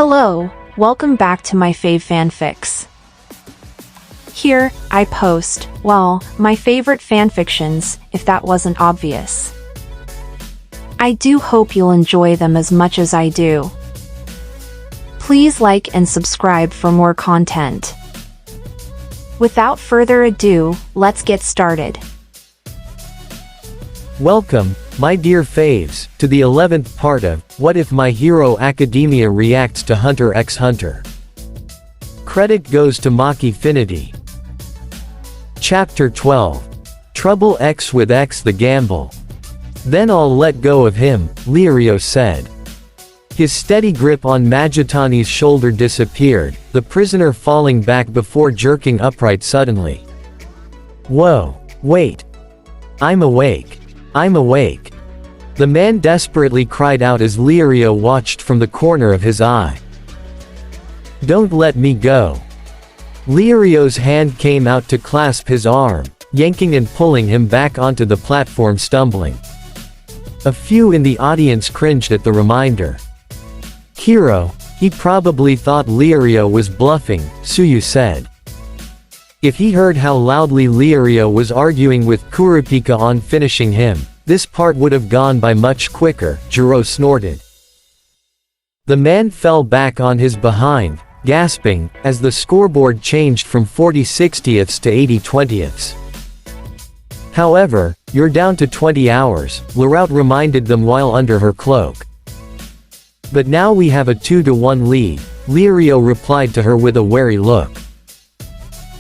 Hello, welcome back to my fave fanfics. Here, I post, well, my favorite fanfictions, if that wasn't obvious. I do hope you'll enjoy them as much as I do. Please like and subscribe for more content. Without further ado, let's get started. Welcome, my dear faves, to the 11th part of What If My Hero Academia Reacts to Hunter x Hunter. Credit goes to makifinity. Chapter 12. Trouble X with X the Gamble. Then I'll let go of him, Lirio said. His steady grip on Majitani's shoulder disappeared, the prisoner falling back before jerking upright suddenly. Whoa, wait. I'm awake. I'm awake. The man desperately cried out as Lirio watched from the corner of his eye. Don't let me go. Lirio's hand came out to clasp his arm, yanking and pulling him back onto the platform, stumbling. A few in the audience cringed at the reminder. Hero, he probably thought Lirio was bluffing, Suyu said. If he heard how loudly Lirio was arguing with Kurapika on finishing him, this part would have gone by much quicker, Jiro snorted. The man fell back on his behind, gasping, as the scoreboard changed from 40/60ths to 80/20ths. However, you're down to 20 hours, Larout reminded them while under her cloak. But now we have a 2-to-1 lead, Lirio replied to her with a wary look.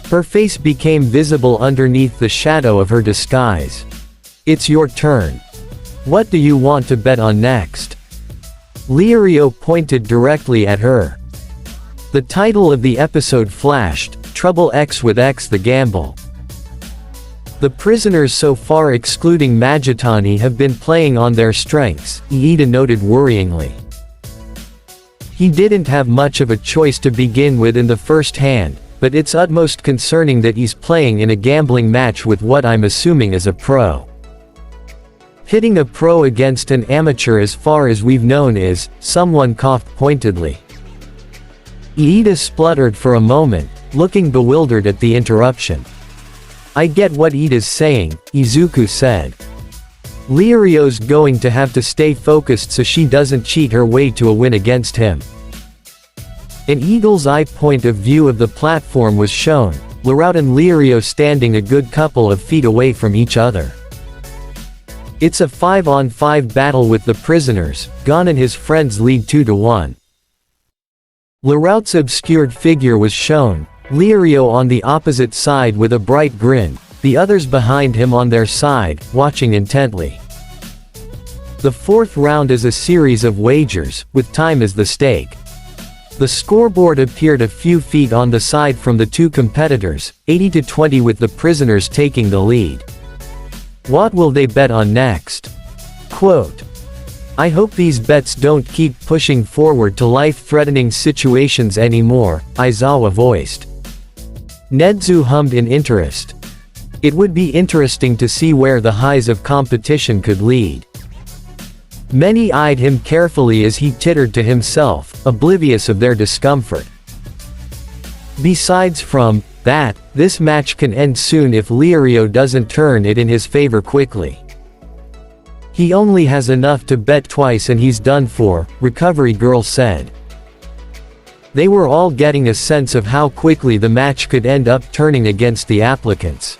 Her face became visible underneath the shadow of her disguise. It's your turn. What do you want to bet on next? Lirio pointed directly at her. The title of the episode flashed, Trouble X with X the Gamble. The prisoners so far excluding Majitani have been playing on their strengths, Iida noted worryingly. He didn't have much of a choice to begin with in the first hand, but it's utmost concerning that he's playing in a gambling match with what I'm assuming is a pro. Hitting a pro against an amateur as far as we've known is, someone coughed pointedly. Iida spluttered for a moment, looking bewildered at the interruption. I get what Iida's saying, Izuku said. Lirio's going to have to stay focused so she doesn't cheat her way to a win against him. An eagle's eye point of view of the platform was shown, Larout and Lirio standing a good couple of feet away from each other. It's a 5-on-5 battle with the prisoners, Gon and his friends lead 2-to-1. Larout's obscured figure was shown, Lirio on the opposite side with a bright grin, the others behind him on their side, watching intently. The fourth round is a series of wagers, with time as the stake. The scoreboard appeared a few feet on the side from the two competitors, 80-20 with the prisoners taking the lead. What will they bet on next? Quote, I hope these bets don't keep pushing forward to life-threatening situations anymore, Aizawa voiced. Nedzu hummed in interest. It would be interesting to see where the highs of competition could lead. Many eyed him carefully as he tittered to himself, oblivious of their discomfort. Besides from that, this match can end soon if Lirio doesn't turn it in his favor quickly. He only has enough to bet twice and he's done for, Recovery Girl said. They were all getting a sense of how quickly the match could end up turning against the applicants.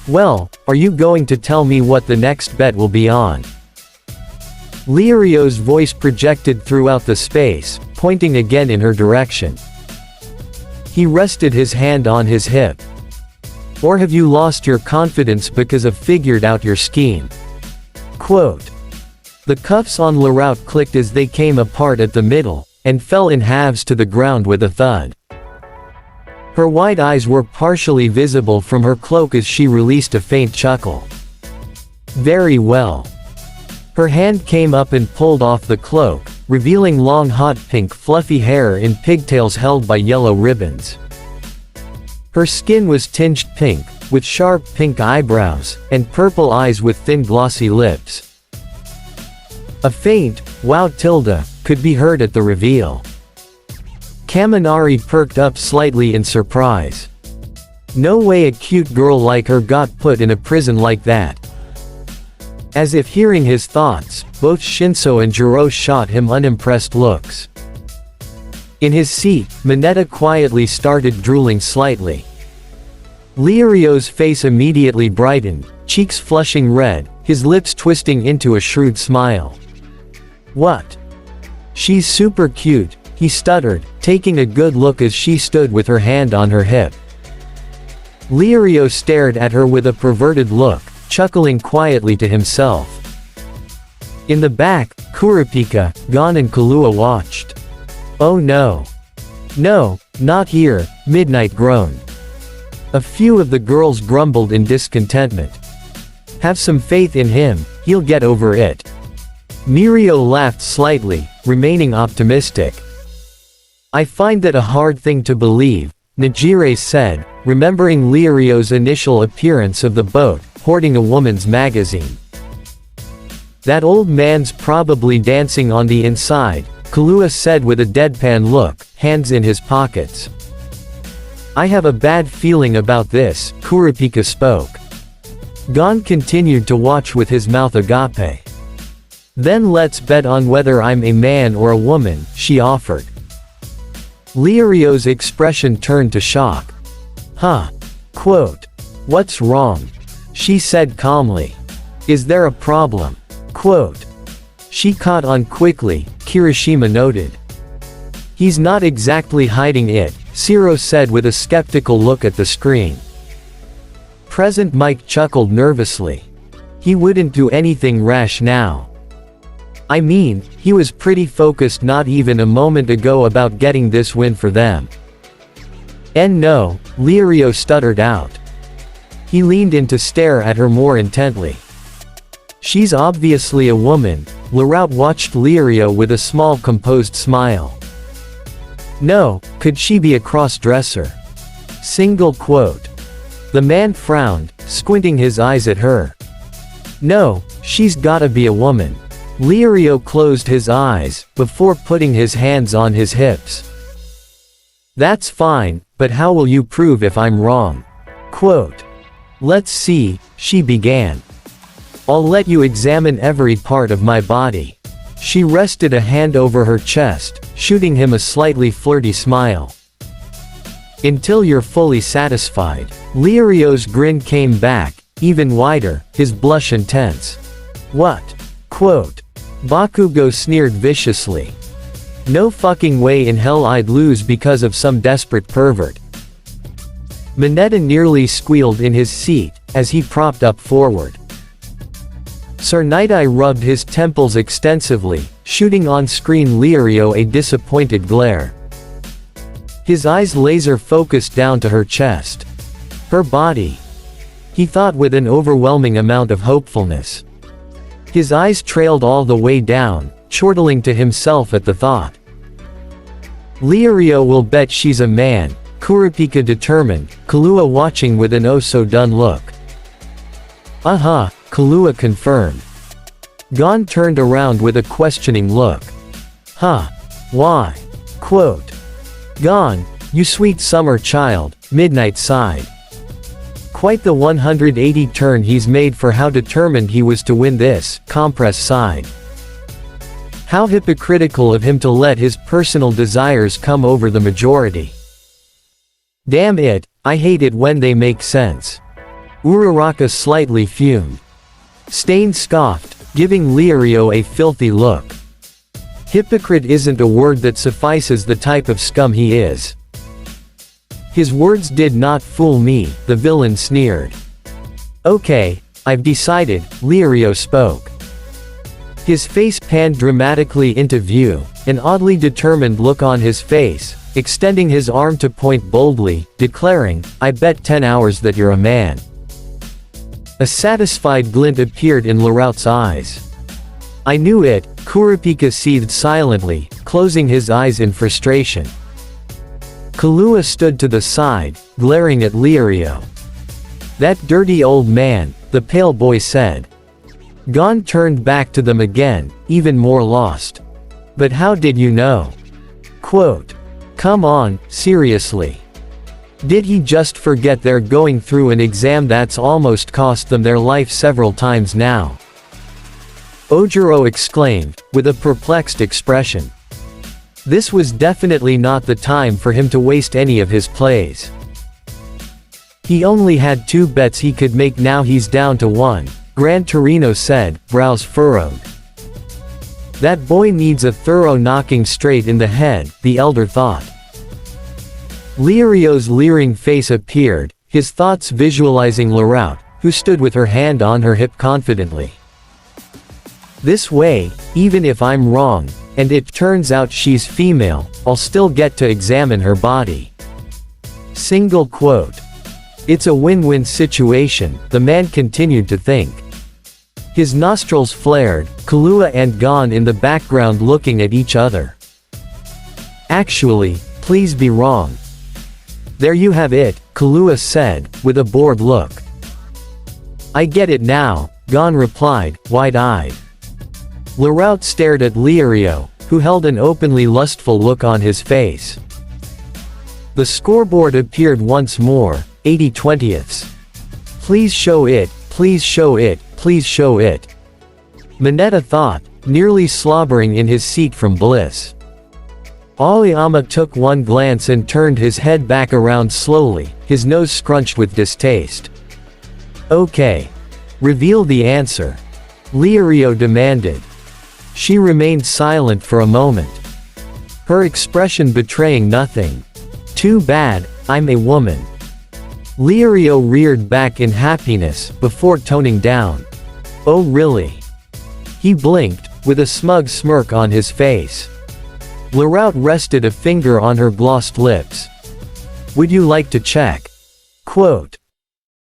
Well, are you going to tell me what the next bet will be on? Lirio's voice projected throughout the space, pointing again in her direction. He rested his hand on his hip. Or have you lost your confidence because I've figured out your scheme? Quote. The cuffs on Larout clicked as they came apart at the middle, and fell in halves to the ground with a thud. Her wide eyes were partially visible from her cloak as she released a faint chuckle. Very well. Her hand came up and pulled off the cloak, revealing long hot pink fluffy hair in pigtails held by yellow ribbons. Her skin was tinged pink, with sharp pink eyebrows, and purple eyes with thin glossy lips. A faint, wow tilde, could be heard at the reveal. Kaminari perked up slightly in surprise. No way a cute girl like her got put in a prison like that. As if hearing his thoughts, both Shinso and Jiro shot him unimpressed looks. In his seat, Mineta quietly started drooling slightly. Liurio's face immediately brightened, cheeks flushing red, his lips twisting into a shrewd smile. What? She's super cute, he stuttered, taking a good look as she stood with her hand on her hip. Liurio stared at her with a perverted look, chuckling quietly to himself. In the back, Kurapika, Gon and Kahlua watched. Oh no. No, not here, Midnight groaned. A few of the girls grumbled in discontentment. Have some faith in him, he'll get over it. Mirio laughed slightly, remaining optimistic. I find that a hard thing to believe, Najire said, remembering Liurio's initial appearance of the boat, hoarding a woman's magazine. That old man's probably dancing on the inside, Kahlua said with a deadpan look, hands in his pockets. I have a bad feeling about this, Kurapika spoke. Gon continued to watch with his mouth agape. Then let's bet on whether I'm a man or a woman, she offered. Liurio's expression turned to shock. Huh. Quote. What's wrong? She said calmly. Is there a problem? Quote. She caught on quickly, Kirishima noted. He's not exactly hiding it, Zero said with a skeptical look at the screen. Present Mike chuckled nervously. He wouldn't do anything rash now. I mean, he was pretty focused not even a moment ago about getting this win for them. And no, Liurio stuttered out. He leaned in to stare at her more intently. She's obviously a woman, Larout watched Liurio with a small composed smile. No, could she be a cross-dresser? Single quote. The man frowned, squinting his eyes at her. No, she's gotta be a woman. Liurio closed his eyes, before putting his hands on his hips. That's fine, but how will you prove if I'm wrong? Quote. Let's see, she began. I'll let you examine every part of my body. She rested a hand over her chest, shooting him a slightly flirty smile. Until you're fully satisfied. Liurio's grin came back, even wider, his blush intense. What? Quote. Bakugo sneered viciously. No fucking way in hell I'd lose because of some desperate pervert. Mineta nearly squealed in his seat, as he propped up forward. Sir Night-Eye rubbed his temples extensively, shooting on-screen Liurio a disappointed glare. His eyes laser-focused down to her chest. Her body. He thought with an overwhelming amount of hopefulness. His eyes trailed all the way down, chortling to himself at the thought. Liurio will bet she's a man, Kurapika determined, Kahlua watching with an oh-so-done look. Uh-huh, Kahlua confirmed. Gon turned around with a questioning look. Huh. Why? Quote. Gon, you sweet summer child, Midnight sighed. Quite the 180 turn he's made for how determined he was to win this, Compress sighed. How hypocritical of him to let his personal desires come over the majority. Damn it, I hate it when they make sense. Uraraka slightly fumed. Stain scoffed, giving Liurio a filthy look. Hypocrite isn't a word that suffices the type of scum he is. His words did not fool me, the villain sneered. Okay, I've decided, Liurio spoke. His face panned dramatically into view, an oddly determined look on his face, extending his arm to point boldly, declaring, I bet 10 hours that you're a man. A satisfied glint appeared in Larout's eyes. I knew it, Kurapika seethed silently, closing his eyes in frustration. Kahlua stood to the side, glaring at Liurio. That dirty old man, the pale boy said. Gon turned back to them again, even more lost. But how did you know? Quote. Come on, seriously. Did he just forget they're going through an exam that's almost cost them their life several times now? Ojiro exclaimed, with a perplexed expression. This was definitely not the time for him to waste any of his plays. He only had 2 bets he could make, now he's down to 1, Gran Torino said, brows furrowed. That boy needs a thorough knocking straight in the head, the elder thought. Liario's leering face appeared, his thoughts visualizing Larout, who stood with her hand on her hip confidently. This way, even if I'm wrong, and it turns out she's female, I'll still get to examine her body. Single quote. It's a win-win situation, the man continued to think. His nostrils flared, Kahlua and Gon in the background looking at each other. Actually, please be wrong. There you have it, Kahlua said, with a bored look. I get it now, Gon replied, wide-eyed. Larout stared at Liario, who held an openly lustful look on his face. The scoreboard appeared once more, 80/20ths. Please show it, please show it, please show it. Mineta thought, nearly slobbering in his seat from bliss. Aoyama took one glance and turned his head back around slowly, his nose scrunched with distaste. Okay. Reveal the answer. Liario demanded. She remained silent for a moment. Her expression betraying nothing. Too bad, I'm a woman. Liario reared back in happiness, before toning down. Oh really? He blinked, with a smug smirk on his face. Larout rested a finger on her glossed lips. Would you like to check? Quote.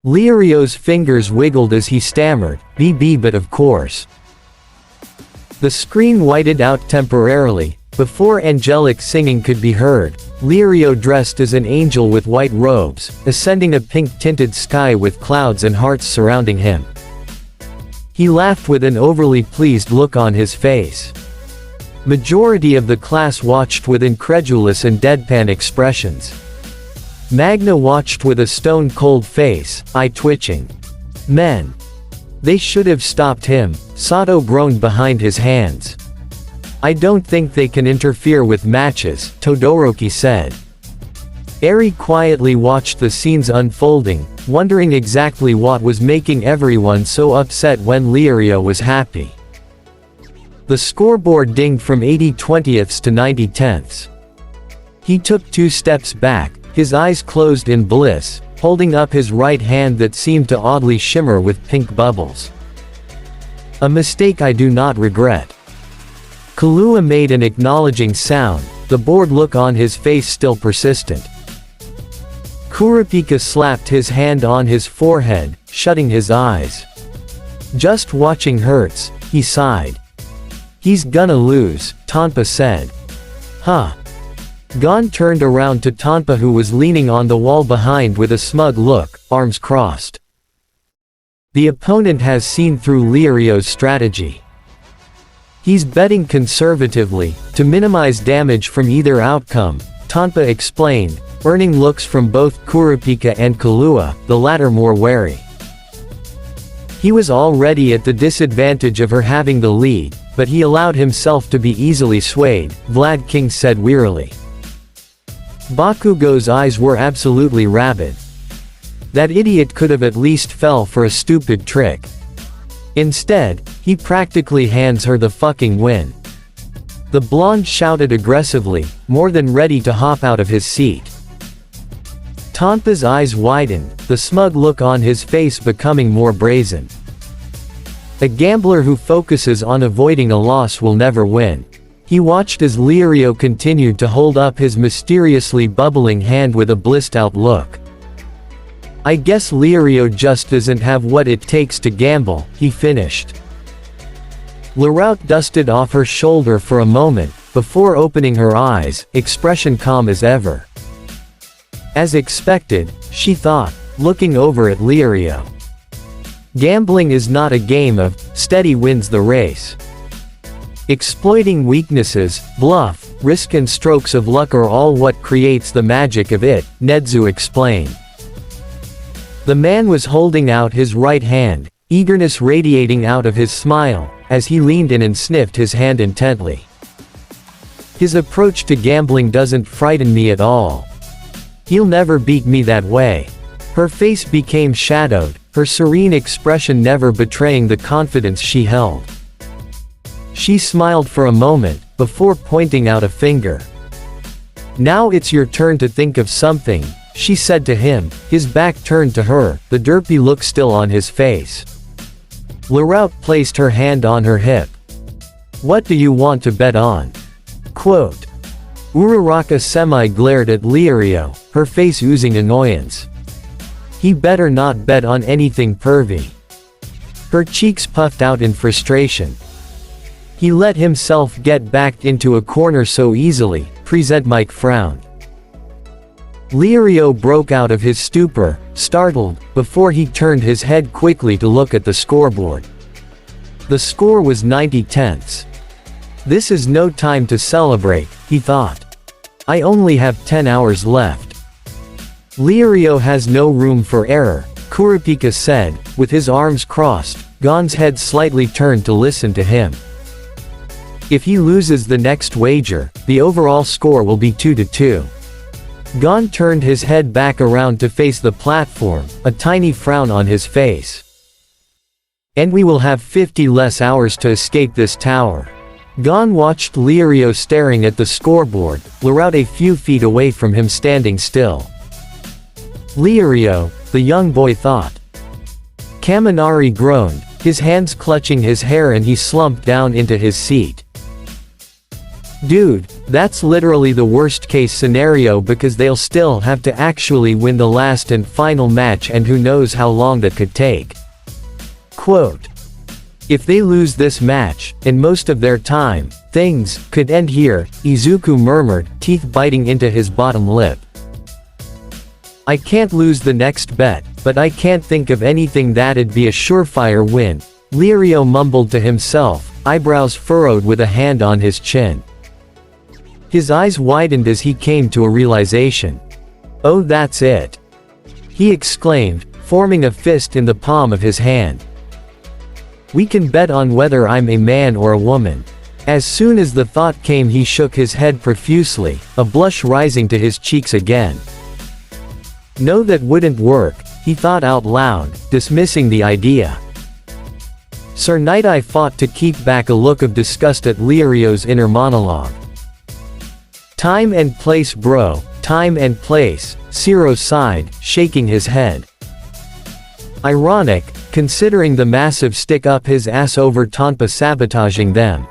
Liario's fingers wiggled as he stammered, BB but of course. The screen whited out temporarily. Before angelic singing could be heard, Liario dressed as an angel with white robes, ascending a pink-tinted sky with clouds and hearts surrounding him. He laughed with an overly pleased look on his face. Majority of the class watched with incredulous and deadpan expressions. Magna watched with a stone-cold face, eye twitching. Men. They should have stopped him, Sato groaned behind his hands. I don't think they can interfere with matches, Todoroki said. Eri quietly watched the scenes unfolding, wondering exactly what was making everyone so upset when Liario was happy. The scoreboard dinged from 80/20ths to 90/10ths. He took 2 steps back, his eyes closed in bliss, holding up his right hand that seemed to oddly shimmer with pink bubbles. A mistake I do not regret. Kahlua made an acknowledging sound, the bored look on his face still persistent. Kurapika slapped his hand on his forehead, shutting his eyes. Just watching hurts, he sighed. He's gonna lose, Tonpa said. Huh. Gon turned around to Tonpa who was leaning on the wall behind with a smug look, arms crossed. The opponent has seen through Liario's strategy. He's betting conservatively, to minimize damage from either outcome, Tonpa explained, earning looks from both Kurapika and Kahlua, the latter more wary. He was already at the disadvantage of her having the lead, but he allowed himself to be easily swayed, Vlad King said wearily. Bakugo's eyes were absolutely rabid. That idiot could have at least fell for a stupid trick. Instead, he practically hands her the fucking win. The blonde shouted aggressively, more than ready to hop out of his seat. Tonpa's eyes widened, the smug look on his face becoming more brazen. A gambler who focuses on avoiding a loss will never win. He watched as Liario continued to hold up his mysteriously bubbling hand with a blissed-out look. I guess Liario just doesn't have what it takes to gamble, he finished. Larout dusted off her shoulder for a moment, before opening her eyes, expression calm as ever. As expected, she thought, looking over at Liario. Gambling is not a game of, steady wins the race. Exploiting weaknesses, bluff, risk and strokes of luck are all what creates the magic of it, Nedzu explained. The man was holding out his right hand, eagerness radiating out of his smile, as he leaned in and sniffed his hand intently. His approach to gambling doesn't frighten me at all. He'll never beat me that way. Her face became shadowed, her serene expression never betraying the confidence she held. She smiled for a moment, before pointing out a finger. "Now it's your turn to think of something," she said to him, his back turned to her, the derpy look still on his face. Larout placed her hand on her hip. "What do you want to bet on?" Quote. Uraraka semi-glared at Lirio, her face oozing annoyance. "He better not bet on anything pervy." Her cheeks puffed out in frustration. He let himself get backed into a corner so easily, Present Mike frowned. Lirio broke out of his stupor, startled, before he turned his head quickly to look at the scoreboard. The score was 90/10. This is no time to celebrate, he thought. I only have 10 hours left. Lirio has no room for error, Kurapika said, with his arms crossed, Gon's head slightly turned to listen to him. If he loses the next wager, the overall score will be 2-2. Gon turned his head back around to face the platform, a tiny frown on his face. And we will have 50 less hours to escape this tower. Gon watched Lirio staring at the scoreboard, Larout a few feet away from him standing still. Lirio, the young boy thought. Kaminari groaned, his hands clutching his hair and he slumped down into his seat. Dude, that's literally the worst case scenario because they'll still have to actually win the last and final match and who knows how long that could take. Quote. If they lose this match, and most of their time, things could end here, Izuku murmured, teeth biting into his bottom lip. I can't lose the next bet, but I can't think of anything that'd be a surefire win, Lirio mumbled to himself, eyebrows furrowed with a hand on his chin. His eyes widened as he came to a realization. Oh, that's it. He exclaimed, forming a fist in the palm of his hand. We can bet on whether I'm a man or a woman. As soon as the thought came he shook his head profusely, a blush rising to his cheeks again. No, that wouldn't work, he thought out loud, dismissing the idea. Sir Night-Eye fought to keep back a look of disgust at Lirio's inner monologue. Time and place bro, time and place, Siro sighed, shaking his head. Ironic, considering the massive stick up his ass over Tonpa sabotaging them.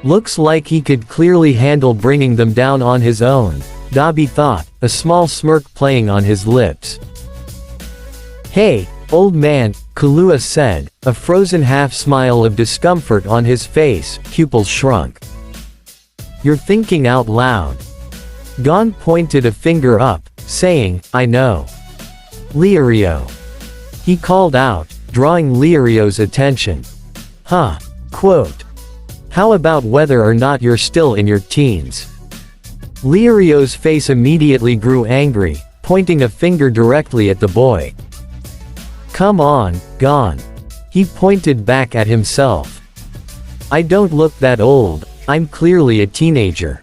Looks like he could clearly handle bringing them down on his own, Dabi thought, a small smirk playing on his lips. Hey, old man, Kahlua said, a frozen half-smile of discomfort on his face, pupils shrunk. You're thinking out loud. Gon pointed a finger up, saying, I know. Lirio. He called out, drawing Lirio's attention. Huh. Quote. How about whether or not you're still in your teens? Lirio's face immediately grew angry, pointing a finger directly at the boy. Come on, Gon. He pointed back at himself. I don't look that old, I'm clearly a teenager.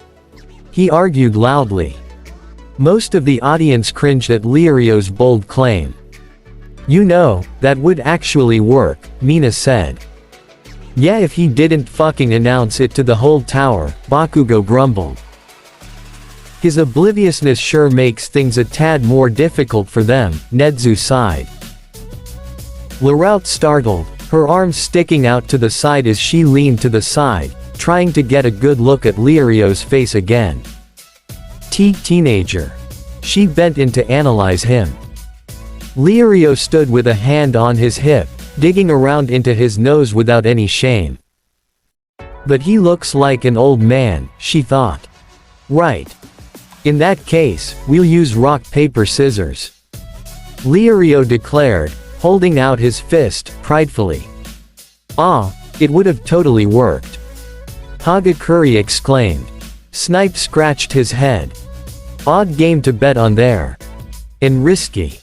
He argued loudly. Most of the audience cringed at Lirio's bold claim. You know, that would actually work, Mina said. Yeah, if he didn't fucking announce it to the whole tower, Bakugo grumbled. His obliviousness sure makes things a tad more difficult for them, Nedzu sighed. Larout startled, her arms sticking out to the side as she leaned to the side, trying to get a good look at Lirio's face again. Teenager. She bent in to analyze him. Lirio stood with a hand on his hip, digging around into his nose without any shame. But he looks like an old man, she thought. Right. In that case, we'll use rock paper scissors. Lirio declared, holding out his fist, pridefully. Ah, it would have totally worked. Hagakuri exclaimed. Snipe scratched his head. Odd game to bet on there. And risky.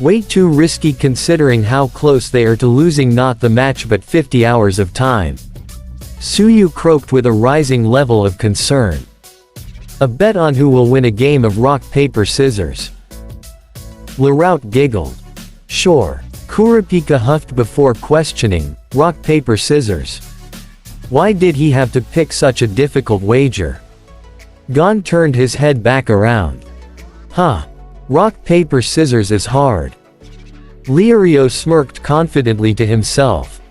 Way too risky considering how close they are to losing not the match but 50 hours of time. Suyu croaked with a rising level of concern. A bet on who will win a game of rock paper scissors. Larout giggled. Sure. Kurapika huffed before questioning, rock paper scissors. Why did he have to pick such a difficult wager? Gon turned his head back around. Huh. Rock paper scissors is hard. Lirio smirked confidently to himself.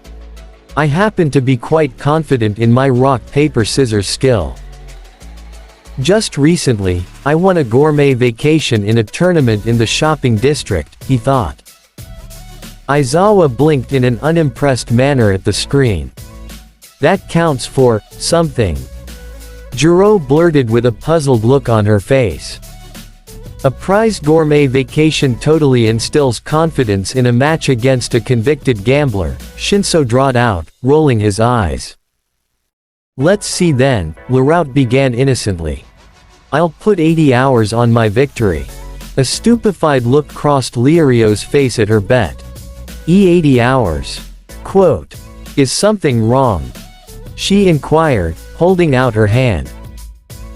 I happen to be quite confident in my rock paper scissors skill. Just recently, I won a gourmet vacation in a tournament in the shopping district, he thought. Aizawa blinked in an unimpressed manner at the screen. That counts for something. Jiro blurted with a puzzled look on her face. A prized gourmet vacation totally instills confidence in a match against a convicted gambler, Shinso drawled out, rolling his eyes. Let's see then, Larout began innocently. I'll put 80 hours on my victory. A stupefied look crossed Lirio's face at her bet. 80 hours. Quote. Is something wrong? She inquired, holding out her hand.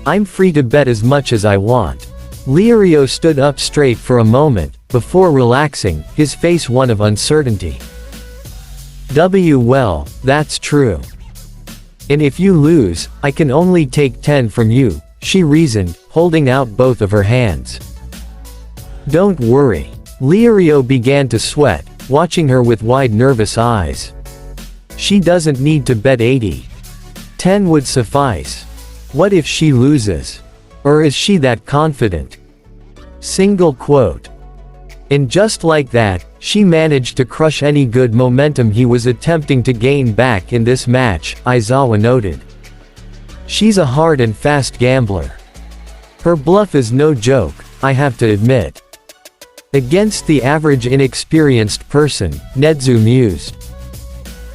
I'm free to bet as much as I want. Lirio stood up straight for a moment, before relaxing, his face one of uncertainty. Well, that's true. And if you lose, I can only take 10 from you, she reasoned, holding out both of her hands. Don't worry. Lirio began to sweat, watching her with wide nervous eyes. She doesn't need to bet 80. 10 would suffice. What if she loses? Or is she that confident? Single quote. And just like that, she managed to crush any good momentum he was attempting to gain back in this match, Aizawa noted. She's a hard and fast gambler. Her bluff is no joke, I have to admit. Against the average inexperienced person, Nedzu mused.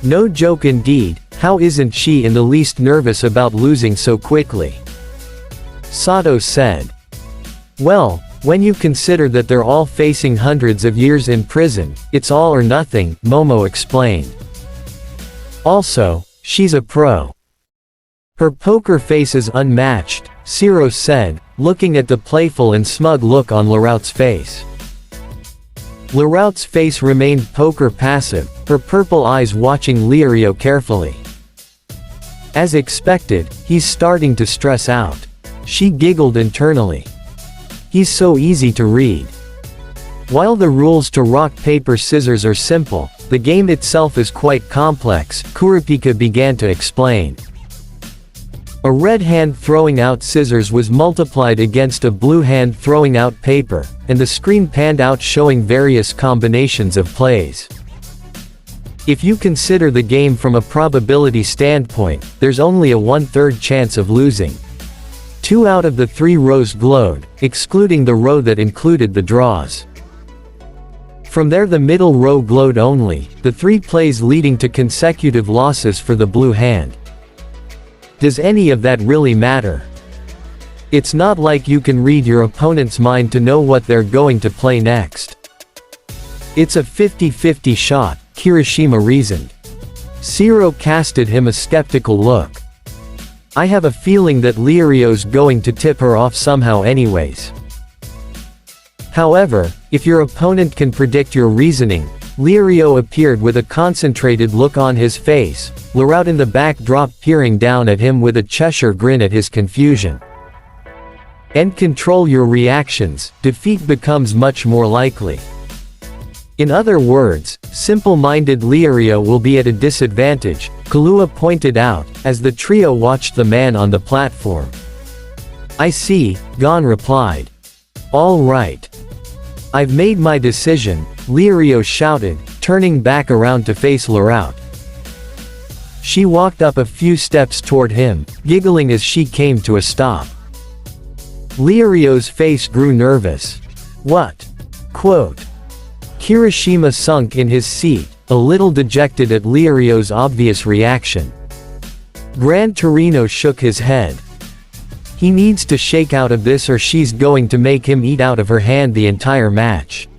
No joke indeed, how isn't she in the least nervous about losing so quickly? Sato said. Well, when you consider that they're all facing hundreds of years in prison, it's all or nothing, Momo explained. Also, she's a pro. Her poker face is unmatched, Siro said, looking at the playful and smug look on Larout's face. Larout's face remained poker passive, her purple eyes watching Lirio carefully. As expected, he's starting to stress out. She giggled internally. He's so easy to read. While the rules to rock paper scissors are simple, the game itself is quite complex, Kurapika began to explain. A red hand throwing out scissors was multiplied against a blue hand throwing out paper, and the screen panned out showing various combinations of plays. If you consider the game from a probability standpoint, there's only a 1/3 chance of losing. 2 out of the 3 rows glowed, excluding the row that included the draws. From there the middle row glowed only, the 3 plays leading to consecutive losses for the blue hand. Does any of that really matter? It's not like you can read your opponent's mind to know what they're going to play next. It's a 50-50 shot, Kirishima reasoned. Siro casted him a skeptical look. I have a feeling that Lirio's going to tip her off somehow anyways. However, if your opponent can predict your reasoning, Lirio appeared with a concentrated look on his face, Larout in the backdrop peering down at him with a Cheshire grin at his confusion. And control your reactions, defeat becomes much more likely. In other words, simple-minded Lirio will be at a disadvantage, Kahlua pointed out, as the trio watched the man on the platform. I see, Gon replied. All right. I've made my decision, Lirio shouted, turning back around to face Larout. She walked up a few steps toward him, giggling as she came to a stop. Lirio's face grew nervous. What? Quote. Kirishima sunk in his seat, a little dejected at Lirio's obvious reaction. Gran Torino shook his head. He needs to shake out of this or she's going to make him eat out of her hand the entire match.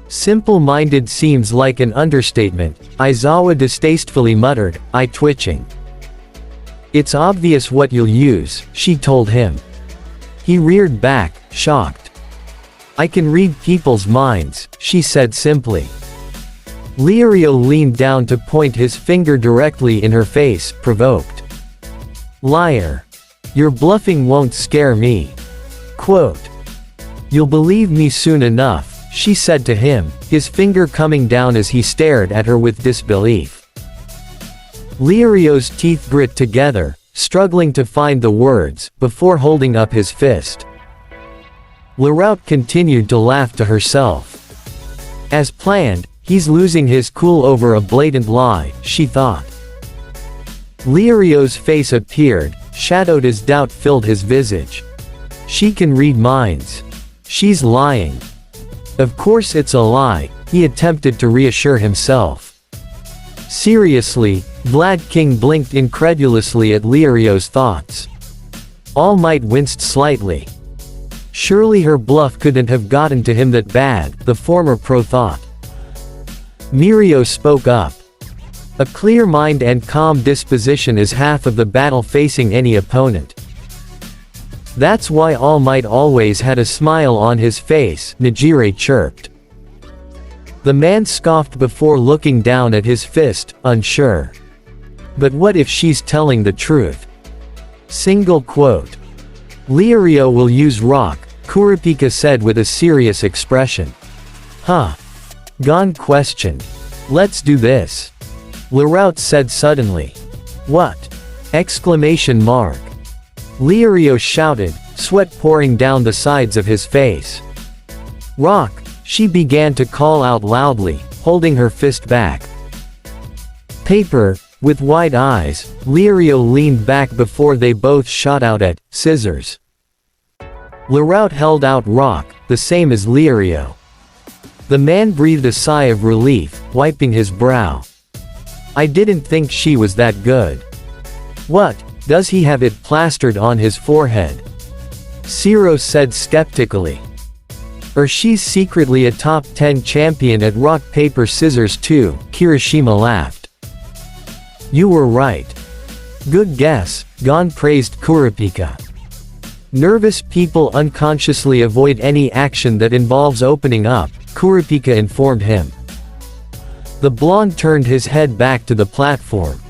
Simple-minded seems like an understatement, Aizawa distastefully muttered, eye twitching. It's obvious what you'll use, she told him. He reared back, shocked. I can read people's minds, she said simply. Lirio leaned down to point his finger directly in her face, provoked. Liar. Your bluffing won't scare me. Quote. You'll believe me soon enough, she said to him, his finger coming down as he stared at her with disbelief. Lirio's teeth grit together, struggling to find the words, before holding up his fist. Laroute continued to laugh to herself. As planned, he's losing his cool over a blatant lie, she thought. Lirio's face appeared, shadowed as doubt filled his visage. She can read minds. She's lying. Of course it's a lie, he attempted to reassure himself. Seriously, Vlad King blinked incredulously at Lirio's thoughts. All Might winced slightly. Surely her bluff couldn't have gotten to him that bad, the former pro thought. Mirio spoke up. A clear mind and calm disposition is half of the battle facing any opponent. That's why All Might always had a smile on his face, Nijire chirped. The man scoffed before looking down at his fist, unsure. But what if she's telling the truth? Single quote. Lirio will use rock, Kurapika said with a serious expression. Huh. Gon questioned. Let's do this. Laroute said suddenly. What? Exclamation mark. Lirio shouted, sweat pouring down the sides of his face. Rock, she began to call out loudly, holding her fist back. Paper, with wide eyes, Lirio leaned back before they both shot out at scissors. Laroute held out rock, the same as Lirio. The man breathed a sigh of relief, wiping his brow. I didn't think she was that good. What, does he have it plastered on his forehead? Ciro said skeptically. Or she's secretly a top 10 champion at rock paper scissors too, Kirishima laughed. You were right. Good guess, Gon praised Kurapika. Nervous people unconsciously avoid any action that involves opening up, Kurapika informed him. The blonde turned his head back to the platform.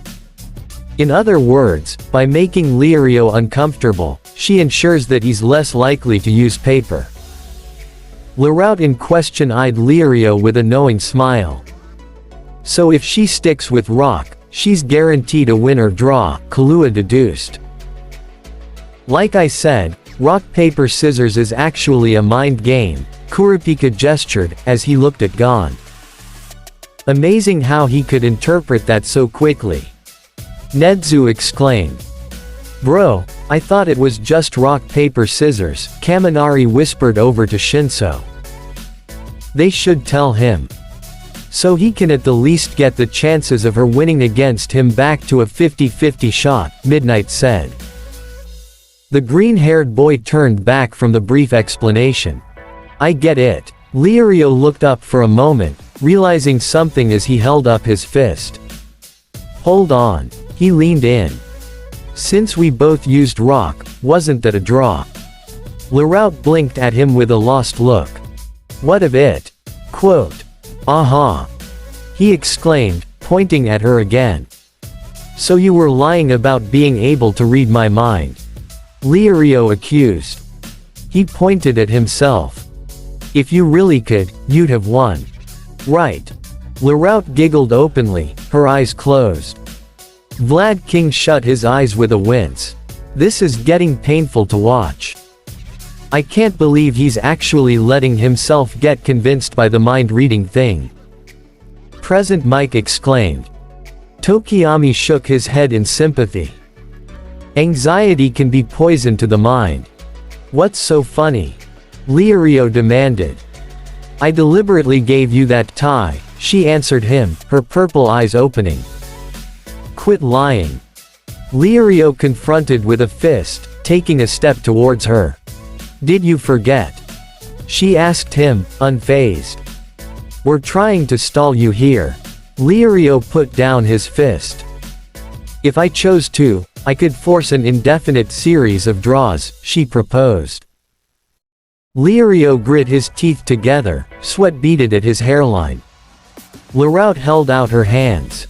In other words, by making Lirio uncomfortable, she ensures that he's less likely to use paper. Laroute in question eyed Lirio with a knowing smile. So if she sticks with rock, she's guaranteed a win or draw, Kahlua deduced. Like I said, rock paper scissors is actually a mind game, Kurapika gestured, as he looked at Gon. Amazing how he could interpret that so quickly. Nedzu exclaimed. Bro, I thought it was just rock paper scissors, Kaminari whispered over to Shinso. They should tell him. So he can at the least get the chances of her winning against him back to a 50-50 shot, Midnight said. The green-haired boy turned back from the brief explanation. I get it. Lirio looked up for a moment, realizing something as he held up his fist. Hold on. He leaned in. Since we both used rock, wasn't that a draw? Laroute blinked at him with a lost look. What of it? Quote. Aha. He exclaimed, pointing at her again. So you were lying about being able to read my mind. Lirio accused. He pointed at himself. If you really could, you'd have won. Right. Laroute giggled openly, her eyes closed. Vlad King shut his eyes with a wince. This is getting painful to watch. I can't believe he's actually letting himself get convinced by the mind-reading thing. Present Mike exclaimed. Tokiyami shook his head in sympathy. Anxiety can be poison to the mind. What's so funny? Lirio demanded. I deliberately gave you that tie, she answered him, her purple eyes opening. Quit lying. Lirio confronted with a fist, taking a step towards her. "Did you forget?" she asked him, unfazed. "We're trying to stall you here." Lirio put down his fist. "If I chose to, I could force an indefinite series of draws," she proposed. Lirio grit his teeth together, sweat beaded at his hairline. Larout held out her hands.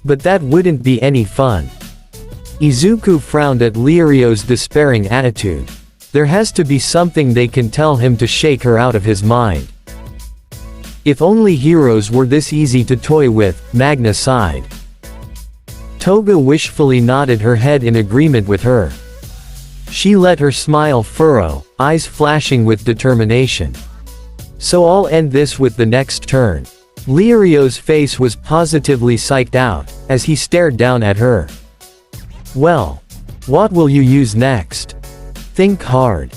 "But that wouldn't be any fun." Izuku frowned at Lirio's despairing attitude. There has to be something they can tell him to shake her out of his mind. If only heroes were this easy to toy with, Magna sighed. Toga wishfully nodded her head in agreement with her. She let her smile furrow, eyes flashing with determination. "So I'll end this with the next turn." Lirio's face was positively psyched out, as he stared down at her. "Well, what will you use next? Think hard."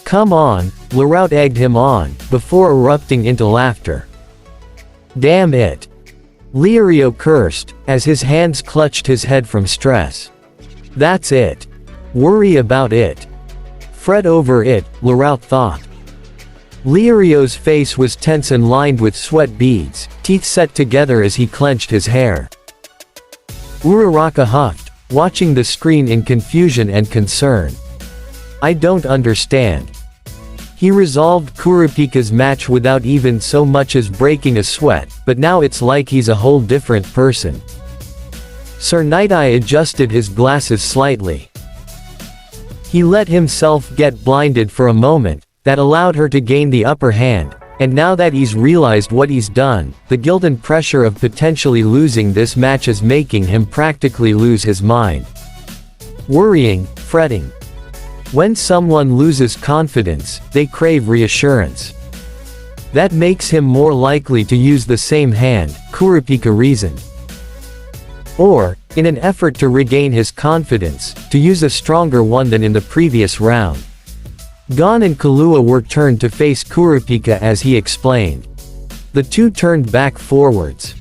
"Come on," Larout egged him on, before erupting into laughter. "Damn it." Lirio cursed, as his hands clutched his head from stress. "That's it. Worry about it. Fret over it," Larout thought. Lirio's face was tense and lined with sweat beads, teeth set together as he clenched his hair. Uraraka huffed, watching the screen in confusion and concern. "I don't understand." He resolved Kurapika's match without even so much as breaking a sweat, but now it's like he's a whole different person. Sir Night Eye adjusted his glasses slightly. He let himself get blinded for a moment, that allowed her to gain the upper hand, and now that he's realized what he's done, the guilt and pressure of potentially losing this match is making him practically lose his mind. Worrying, fretting. When someone loses confidence, they crave reassurance. That makes him more likely to use the same hand, Kurapika reasoned. Or, in an effort to regain his confidence, to use a stronger one than in the previous round. Gon and Killua were turned to face Kurapika as he explained. The two turned back forwards.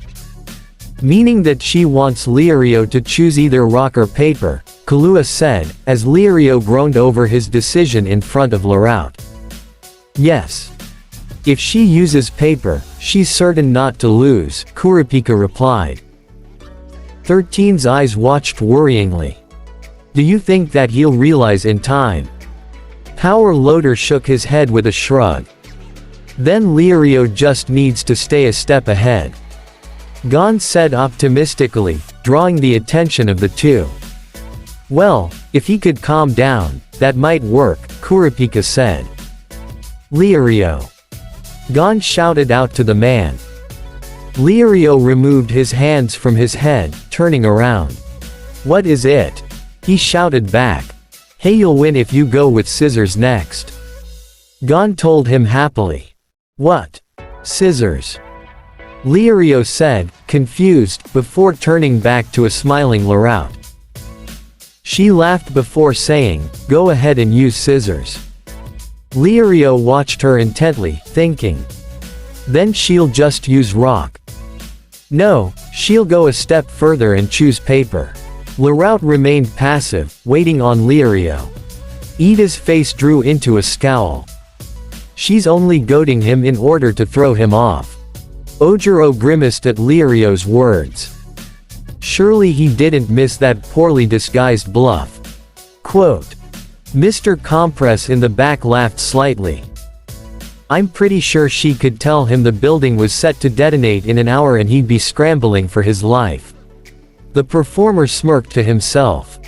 "Meaning that she wants Lirio to choose either rock or paper," Killua said, as Lirio groaned over his decision in front of Larout. "Yes. If she uses paper, she's certain not to lose," Kurapika replied. 13's eyes watched worryingly. "Do you think that he'll realize in time?" Power Loader shook his head with a shrug. "Then Lirio just needs to stay a step ahead," Gon said optimistically, drawing the attention of the two. "Well, if he could calm down, that might work," Kurapika said. "Lirio!" Gon shouted out to the man. Lirio removed his hands from his head, turning around. "What is it?" he shouted back. "Hey, you'll win if you go with scissors next," Gon told him happily. "What? Scissors?" Lirio said, confused, before turning back to a smiling Larout. She laughed before saying, "Go ahead and use scissors." Lirio watched her intently, thinking. "Then she'll just use rock." "No, she'll go a step further and choose paper." Larout remained passive, waiting on Lirio. Ida's face drew into a scowl. She's only goading him in order to throw him off. Ojiro grimaced at Lirio's words. Surely he didn't miss that poorly disguised bluff. Quote. Mr. Compress in the back laughed slightly. I'm pretty sure she could tell him the building was set to detonate in an hour and he'd be scrambling for his life. The performer smirked to himself.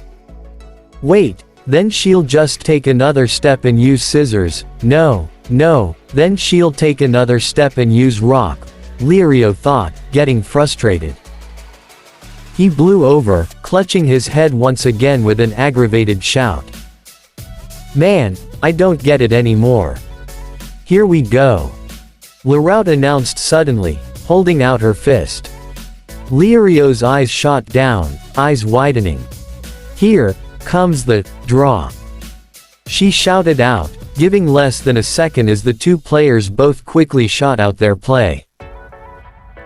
Wait, then she'll just take another step and use scissors. No, then she'll take another step and use rock, Lirio thought, getting frustrated. He blew over, clutching his head once again with an aggravated shout. Man, I don't get it anymore. Here we go. Larout announced suddenly, holding out her fist. Lirio's eyes shot down, eyes widening. Here comes the draw. She shouted out, giving less than a second as the two players both quickly shot out their play.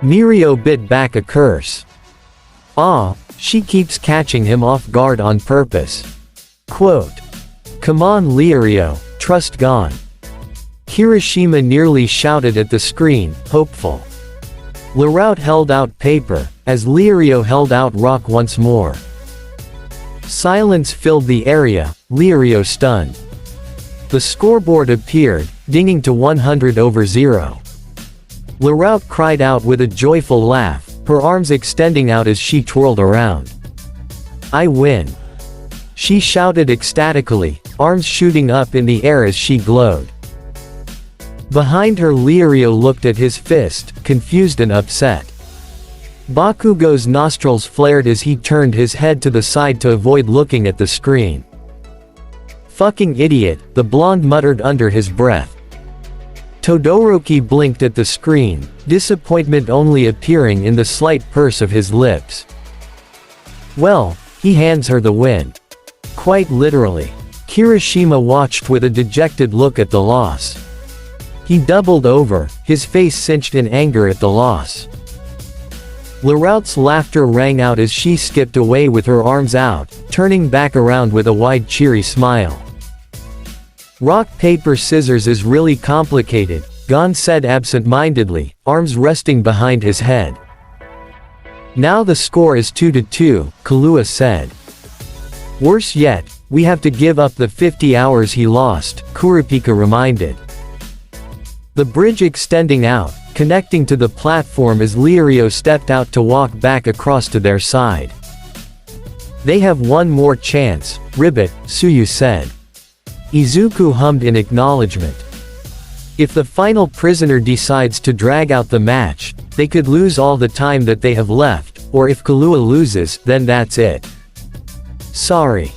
Mirio bit back a curse. Ah, She keeps catching him off guard on purpose. Quote. Come on Lirio, trust gone. Kirishima nearly shouted at the screen, hopeful. Larout held out paper, as Lirio held out rock once more. Silence filled the area, Lirio stunned. The scoreboard appeared, dinging to 100/0. Larout cried out with a joyful laugh, her arms extending out as she twirled around. I win! She shouted ecstatically, arms shooting up in the air as she glowed. Behind her Lirio looked at his fist, confused and upset. Bakugo's nostrils flared as he turned his head to the side to avoid looking at the screen. Fucking idiot, the blonde muttered under his breath. Todoroki blinked at the screen, disappointment only appearing in the slight purse of his lips. Well, he hands her the win. Quite literally. Kirishima watched with a dejected look at the loss. He doubled over, his face cinched in anger at the loss. Larout's laughter rang out as she skipped away with her arms out, turning back around with a wide cheery smile. Rock paper scissors is really complicated, Gon said absent-mindedly, arms resting behind his head. Now the score is 2-2, Kahlua said. Worse yet, we have to give up the 50 hours he lost, Kurapika reminded. The bridge extending out, connecting to the platform as Lirio stepped out to walk back across to their side. They have one more chance, Ribbit, Tsuyu said. Izuku hummed in acknowledgement. If the final prisoner decides to drag out the match, they could lose all the time that they have left, or if Kahlua loses, then that's it. Sorry.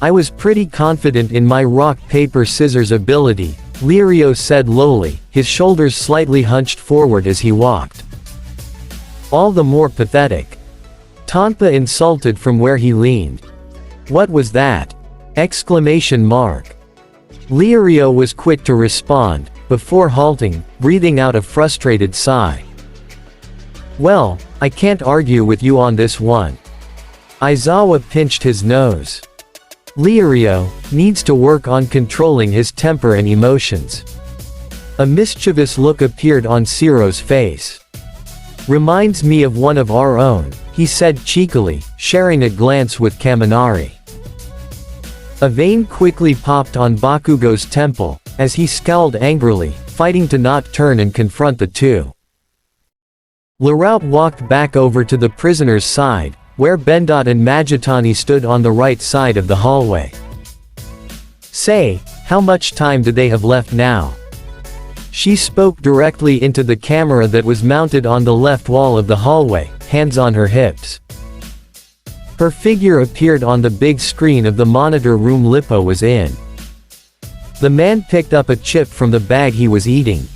I was pretty confident in my rock-paper-scissors ability, Lirio said lowly, his shoulders slightly hunched forward as he walked. All the more pathetic. Tonpa insulted from where he leaned. What was that? Exclamation mark. Lirio was quick to respond, before halting, breathing out a frustrated sigh. Well, I can't argue with you on this one. Aizawa pinched his nose. Lirio needs to work on controlling his temper and emotions. A mischievous look appeared on Siro's face. Reminds me of one of our own, he said cheekily, sharing a glance with Kaminari. A vein quickly popped on Bakugo's temple, as he scowled angrily, fighting to not turn and confront the two. Larout walked back over to the prisoner's side, where Bendot and Magitani stood on the right side of the hallway. Say, how much time do they have left now? She spoke directly into the camera that was mounted on the left wall of the hallway, hands on her hips. Her figure appeared on the big screen of the monitor room Lippo was in. The man picked up a chip from the bag he was eating.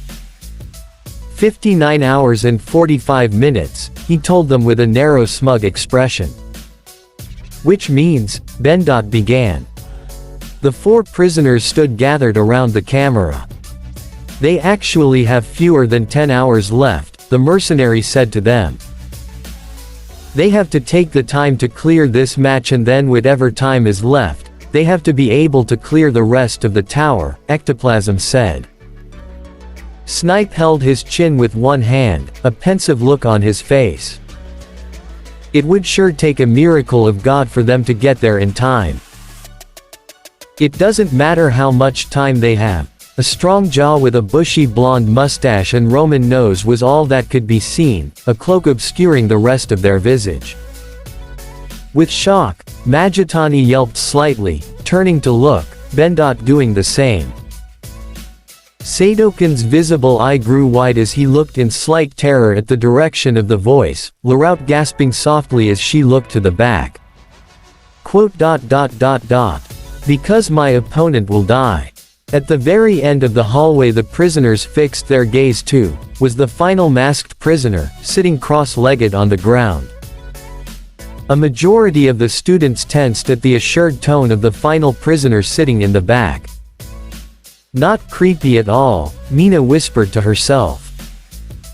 59 hours and 45 minutes, he told them with a narrow smug expression. Which means, Bendot began. The four prisoners stood gathered around the camera. They actually have fewer than 10 hours left, the mercenary said to them. They have to take the time to clear this match and then whatever time is left, they have to be able to clear the rest of the tower, Ectoplasm said. Snipe held his chin with one hand, a pensive look on his face. It would sure take a miracle of God for them to get there in time. It doesn't matter how much time they have. A strong jaw with a bushy blonde mustache and Roman nose was all that could be seen, a cloak obscuring the rest of their visage. With shock, Magitani yelped slightly, turning to look, Bendot doing the same. Sadokin's visible eye grew wide as he looked in slight terror at the direction of the voice, Larout gasping softly as she looked to the back. Quote. Because my opponent will die. At the very end of the hallway the prisoners fixed their gaze to, was the final masked prisoner, sitting cross-legged on the ground. A majority of the students tensed at the assured tone of the final prisoner sitting in the back. Not creepy at all, Mina whispered to herself.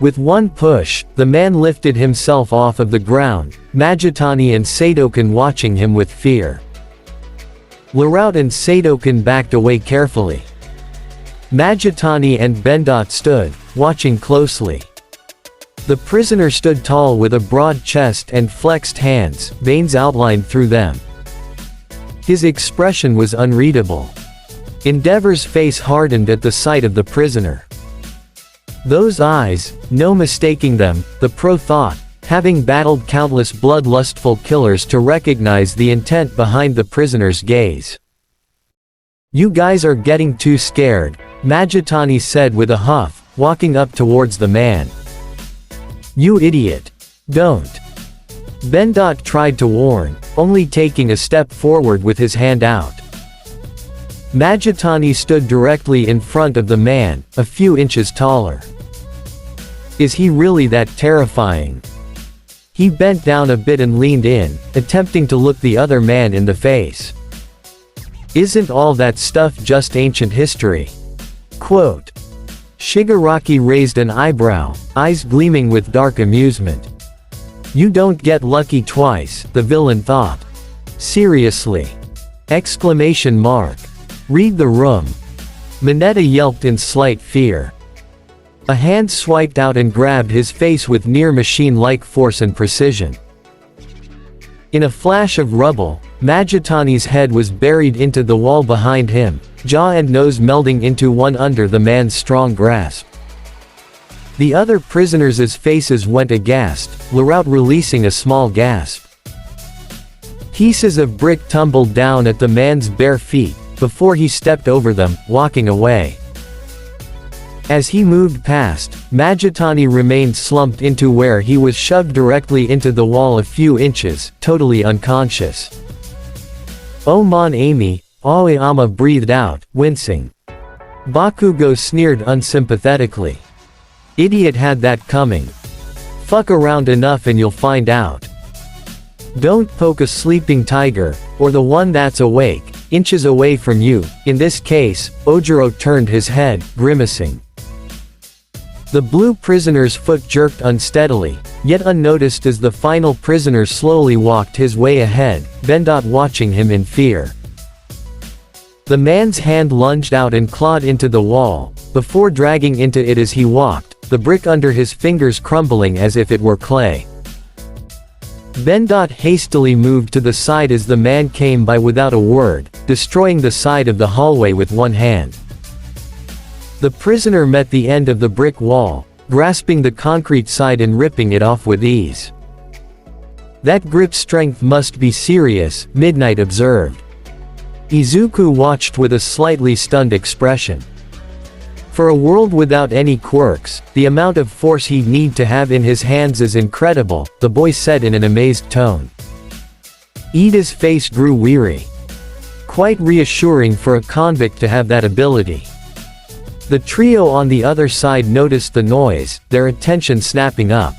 With one push, the man lifted himself off of the ground, Majitani and Sadokan watching him with fear. Larout and Sadokan backed away carefully. Majitani and Bendot stood, watching closely. The prisoner stood tall with a broad chest and flexed hands, veins outlined through them. His expression was unreadable. Endeavor's face hardened at the sight of the prisoner. Those eyes, no mistaking them, the pro thought, having battled countless bloodlustful killers to recognize the intent behind the prisoner's gaze. "You guys are getting too scared," Majitani said with a huff, walking up towards the man. "You idiot. Don't." Bendot tried to warn, only taking a step forward with his hand out. Majitani stood directly in front of the man, a few inches taller. Is he really that terrifying? He bent down a bit and leaned in, attempting to look the other man in the face. Isn't all that stuff just ancient history? Quote. Shigaraki raised an eyebrow, eyes gleaming with dark amusement. You don't get lucky twice, the villain thought. Seriously. Exclamation mark. Read the room. Mineta yelped in slight fear. A hand swiped out and grabbed his face with near machine-like force and precision. In a flash of rubble, Majitani's head was buried into the wall behind him, jaw and nose melding into one under the man's strong grasp. The other prisoners' faces went aghast, Larout releasing a small gasp. Pieces of brick tumbled down at the man's bare feet, before he stepped over them, walking away. As he moved past, Majitani remained slumped into where he was shoved directly into the wall a few inches, totally unconscious. Oh mon ami, Aoyama breathed out, wincing. Bakugo sneered unsympathetically. Idiot had that coming. Fuck around enough and you'll find out. Don't poke a sleeping tiger, or the one that's awake, inches away from you. In this case, Ojiro turned his head, grimacing. The blue prisoner's foot jerked unsteadily, yet unnoticed as the final prisoner slowly walked his way ahead, Bendot watching him in fear. The man's hand lunged out and clawed into the wall, before dragging into it as he walked, the brick under his fingers crumbling as if it were clay. Bendot hastily moved to the side as the man came by without a word, destroying the side of the hallway with one hand. The prisoner met the end of the brick wall, grasping the concrete side and ripping it off with ease. That grip strength must be serious, Midnight observed. Izuku watched with a slightly stunned expression. For a world without any quirks, the amount of force he'd need to have in his hands is incredible, the boy said in an amazed tone. Ida's face grew weary. Quite reassuring for a convict to have that ability. The trio on the other side noticed the noise, their attention snapping up.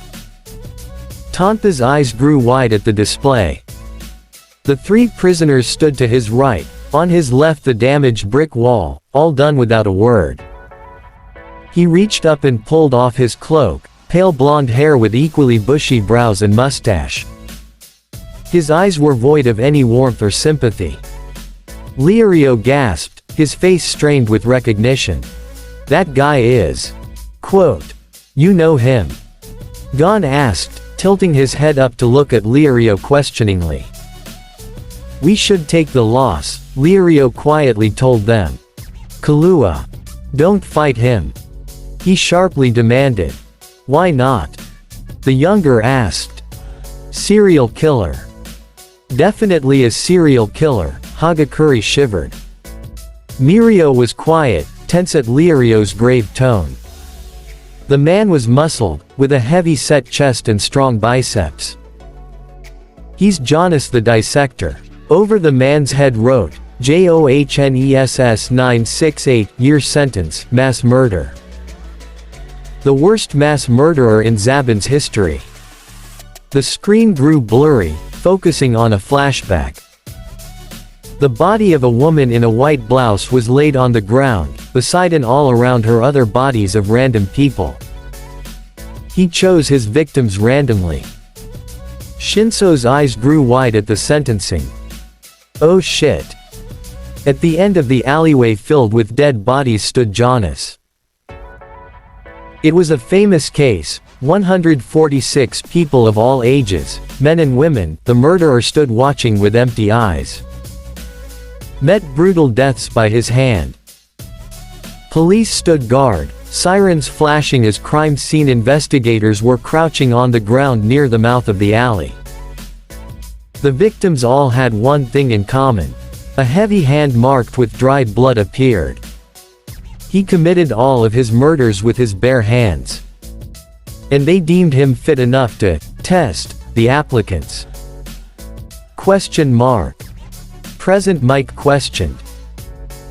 Tanta's eyes grew wide at the display. The three prisoners stood to his right, on his left the damaged brick wall, all done without a word. He reached up and pulled off his cloak, pale blonde hair with equally bushy brows and mustache. His eyes were void of any warmth or sympathy. Lirio gasped, his face strained with recognition. That guy is. Quote. You know him? Gon asked, tilting his head up to look at Lirio questioningly. We should take the loss, Lirio quietly told them. Kahlua. Don't fight him. He sharply demanded. Why not? The younger asked. Serial killer. Definitely a serial killer, Hagakure shivered. Mirio was quiet, tense at Lirio's grave tone. The man was muscled, with a heavy-set chest and strong biceps. He's Jonas the Dissector. Over the man's head wrote, JOHNESS 968, year sentence, mass murder. The worst mass murderer in Zaban's history. The screen grew blurry, focusing on a flashback. The body of a woman in a white blouse was laid on the ground, beside and all around her other bodies of random people. He chose his victims randomly. Shinso's eyes grew wide at the sentencing. Oh shit. At the end of the alleyway filled with dead bodies stood Jonas. It was a famous case, 146 people of all ages, men and women, the murderer stood watching with empty eyes. Met brutal deaths by his hand. Police stood guard, sirens flashing as crime scene investigators were crouching on the ground near the mouth of the alley. The victims all had one thing in common. A heavy hand marked with dried blood appeared. He committed all of his murders with his bare hands. And they deemed him fit enough to test the applicants. Question mark. President Mike questioned.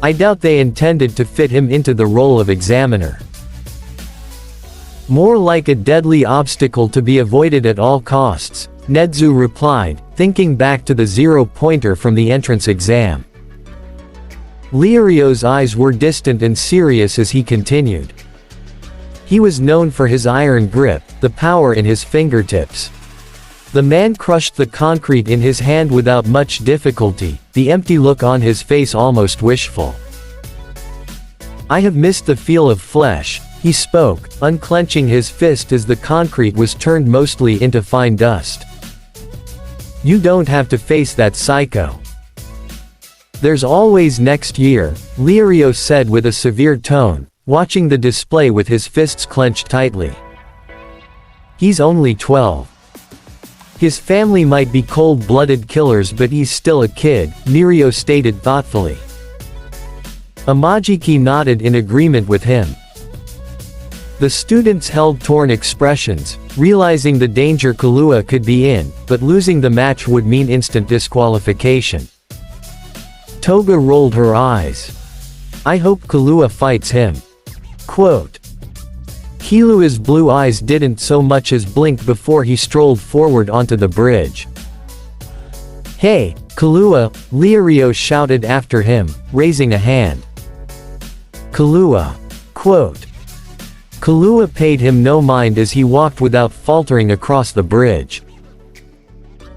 I doubt they intended to fit him into the role of examiner. More like a deadly obstacle to be avoided at all costs, Nedzu replied, thinking back to the zero-pointer from the entrance exam. Liario's eyes were distant and serious as he continued. He was known for his iron grip, the power in his fingertips. The man crushed the concrete in his hand without much difficulty, the empty look on his face almost wishful. I have missed the feel of flesh, he spoke, unclenching his fist as the concrete was turned mostly into fine dust. You don't have to face that psycho. There's always next year, Liario said with a severe tone, watching the display with his fists clenched tightly. He's only 12. His family might be cold-blooded killers but he's still a kid, Liario stated thoughtfully. Amajiki nodded in agreement with him. The students held torn expressions, realizing the danger Kahlua could be in, but losing the match would mean instant disqualification. Toga rolled her eyes. I hope Kahlua fights him. Quote. Kilua's blue eyes didn't so much as blink before he strolled forward onto the bridge. Hey, Kahlua, Liario shouted after him, raising a hand. Kahlua. Quote. Kahlua paid him no mind as he walked without faltering across the bridge.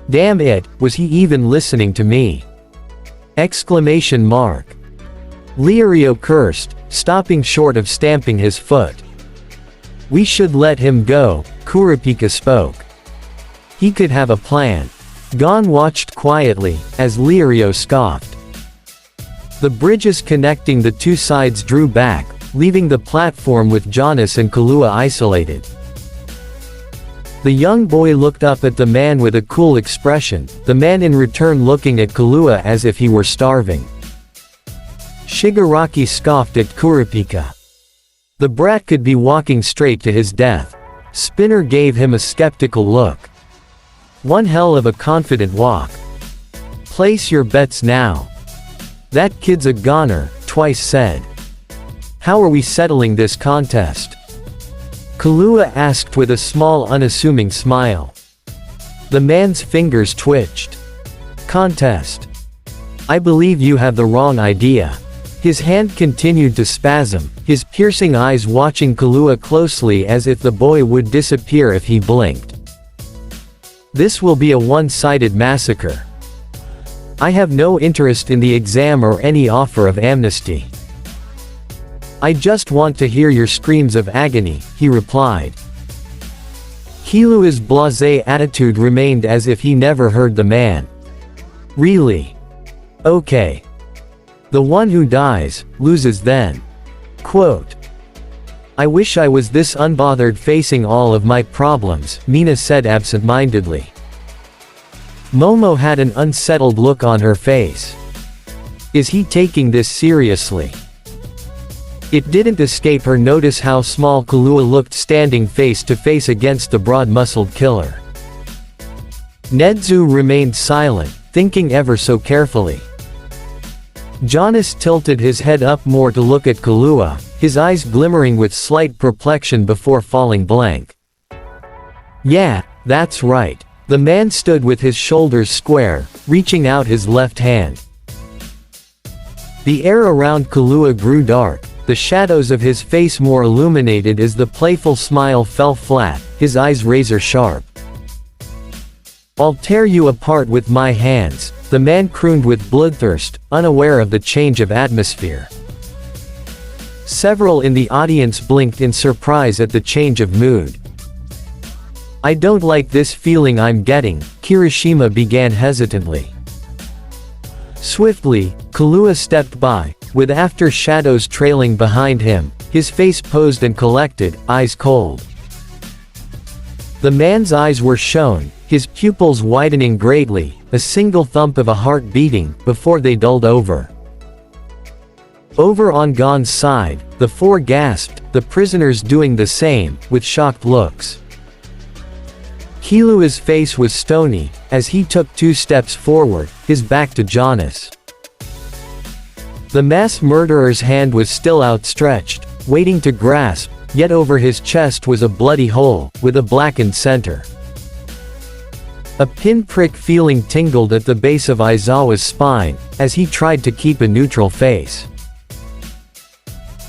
Damn it, was he even listening to me? Exclamation mark. Liario cursed, stopping short of stamping his foot. We should let him go, Kurapika spoke. He could have a plan. Gon watched quietly, as Liario scoffed. The bridges connecting the two sides drew back, leaving the platform with Jonas and Kahlua isolated. The young boy looked up at the man with a cool expression, the man in return looking at Kahlua as if he were starving. Shigaraki scoffed at Kurapika. The brat could be walking straight to his death. Spinner gave him a skeptical look. One hell of a confident walk. Place your bets now. That kid's a goner, Twice said. How are we settling this contest? Kahlua asked with a small unassuming smile. The man's fingers twitched. Contest. I believe you have the wrong idea. His hand continued to spasm, his piercing eyes watching Kahlua closely as if the boy would disappear if he blinked. This will be a one-sided massacre. I have no interest in the exam or any offer of amnesty. I just want to hear your screams of agony, he replied. Kilua's blasé attitude remained as if he never heard the man. Really? Okay. The one who dies, loses then. Quote. I wish I was this unbothered facing all of my problems, Mina said absent-mindedly. Momo had an unsettled look on her face. Is he taking this seriously? It didn't escape her notice how small Kahlua looked standing face to face against the broad-muscled killer. Nedzu remained silent, thinking ever so carefully. Jonas tilted his head up more to look at Kahlua, his eyes glimmering with slight perplexion before falling blank. Yeah, that's right. The man stood with his shoulders square, reaching out his left hand. The air around Kahlua grew dark, the shadows of his face more illuminated as the playful smile fell flat, his eyes razor sharp. "I'll tear you apart with my hands," the man crooned with bloodthirst, unaware of the change of atmosphere. Several in the audience blinked in surprise at the change of mood. "I don't like this feeling I'm getting," Kirishima began hesitantly. Swiftly, Kahlua stepped by, with after shadows trailing behind him, his face posed and collected, eyes cold. The man's eyes were shown, his pupils widening greatly, a single thump of a heart beating, before they dulled over. Over on Gon's side, the four gasped, the prisoners doing the same, with shocked looks. Kalua's face was stony, as he took 2 steps forward, his back to Jonas. The mass murderer's hand was still outstretched, waiting to grasp, yet over his chest was a bloody hole, with a blackened center. A pinprick feeling tingled at the base of Aizawa's spine, as he tried to keep a neutral face.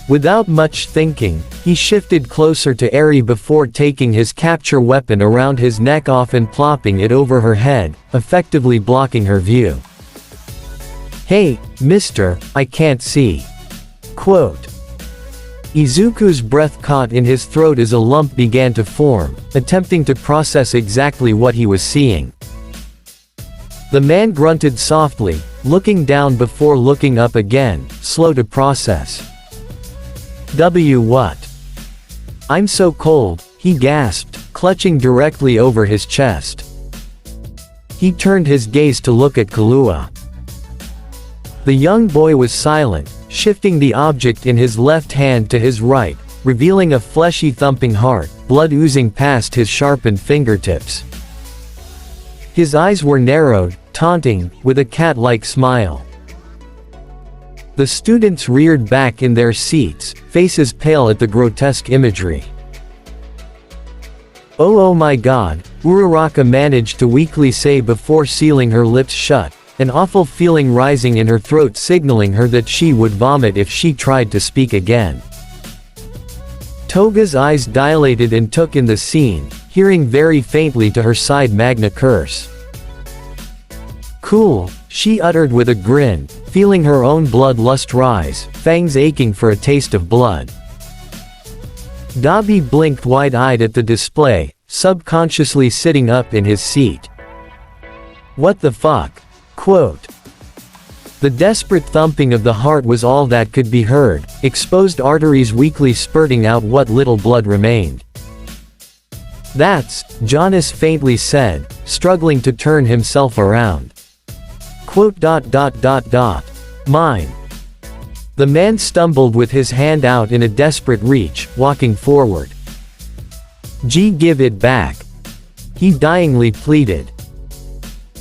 Without much thinking, he shifted closer to Eri before taking his capture weapon around his neck off and plopping it over her head, effectively blocking her view. "Hey, mister, I can't see." Quote. Izuku's breath caught in his throat as a lump began to form, attempting to process exactly what he was seeing. The man grunted softly, looking down before looking up again, slow to process. What? I'm so cold, he gasped, clutching directly over his chest. He turned his gaze to look at Kahlua. The young boy was silent, shifting the object in his left hand to his right, revealing a fleshy thumping heart, blood oozing past his sharpened fingertips. His eyes were narrowed, taunting, with a cat-like smile. The students reared back in their seats, faces pale at the grotesque imagery. Oh my god, Uraraka managed to weakly say before sealing her lips shut, an awful feeling rising in her throat signaling her that she would vomit if she tried to speak again. Toga's eyes dilated and took in the scene, hearing very faintly to her side Magna curse. "Cool," she uttered with a grin, feeling her own bloodlust rise, fangs aching for a taste of blood. Dabi blinked wide-eyed at the display, subconsciously sitting up in his seat. "What the fuck?" Quote. The desperate thumping of the heart was all that could be heard, exposed arteries weakly spurting out what little blood remained. "That's," Jonas faintly said, struggling to turn himself around. Quote. "Mine." The man stumbled with his hand out in a desperate reach, walking forward. Give it back," he dyingly pleaded.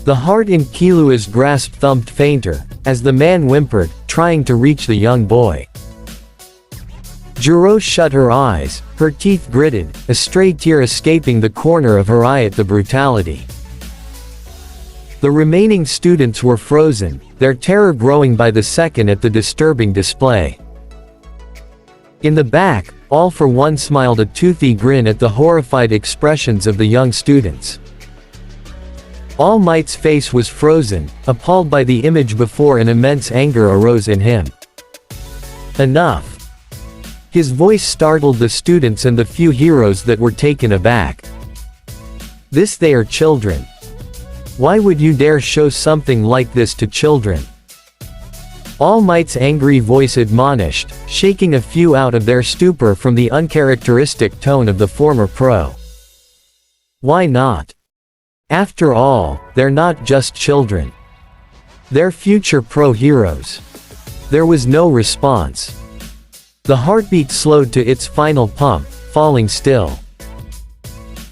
The heart in Kalua's grasp thumped fainter, as the man whimpered, trying to reach the young boy. Juro shut her eyes, her teeth gritted, a stray tear escaping the corner of her eye at the brutality. The remaining students were frozen, their terror growing by the second at the disturbing display. In the back, all for one smiled a toothy grin at the horrified expressions of the young students. All Might's face was frozen, appalled by the image before an immense anger arose in him. Enough. His voice startled the students and the few heroes that were taken aback. This they are children. Why would you dare show something like this to children? All Might's angry voice admonished, shaking a few out of their stupor from the uncharacteristic tone of the former pro. Why not? After all, they're not just children. They're future pro heroes. There was no response. The heartbeat slowed to its final pump, falling still.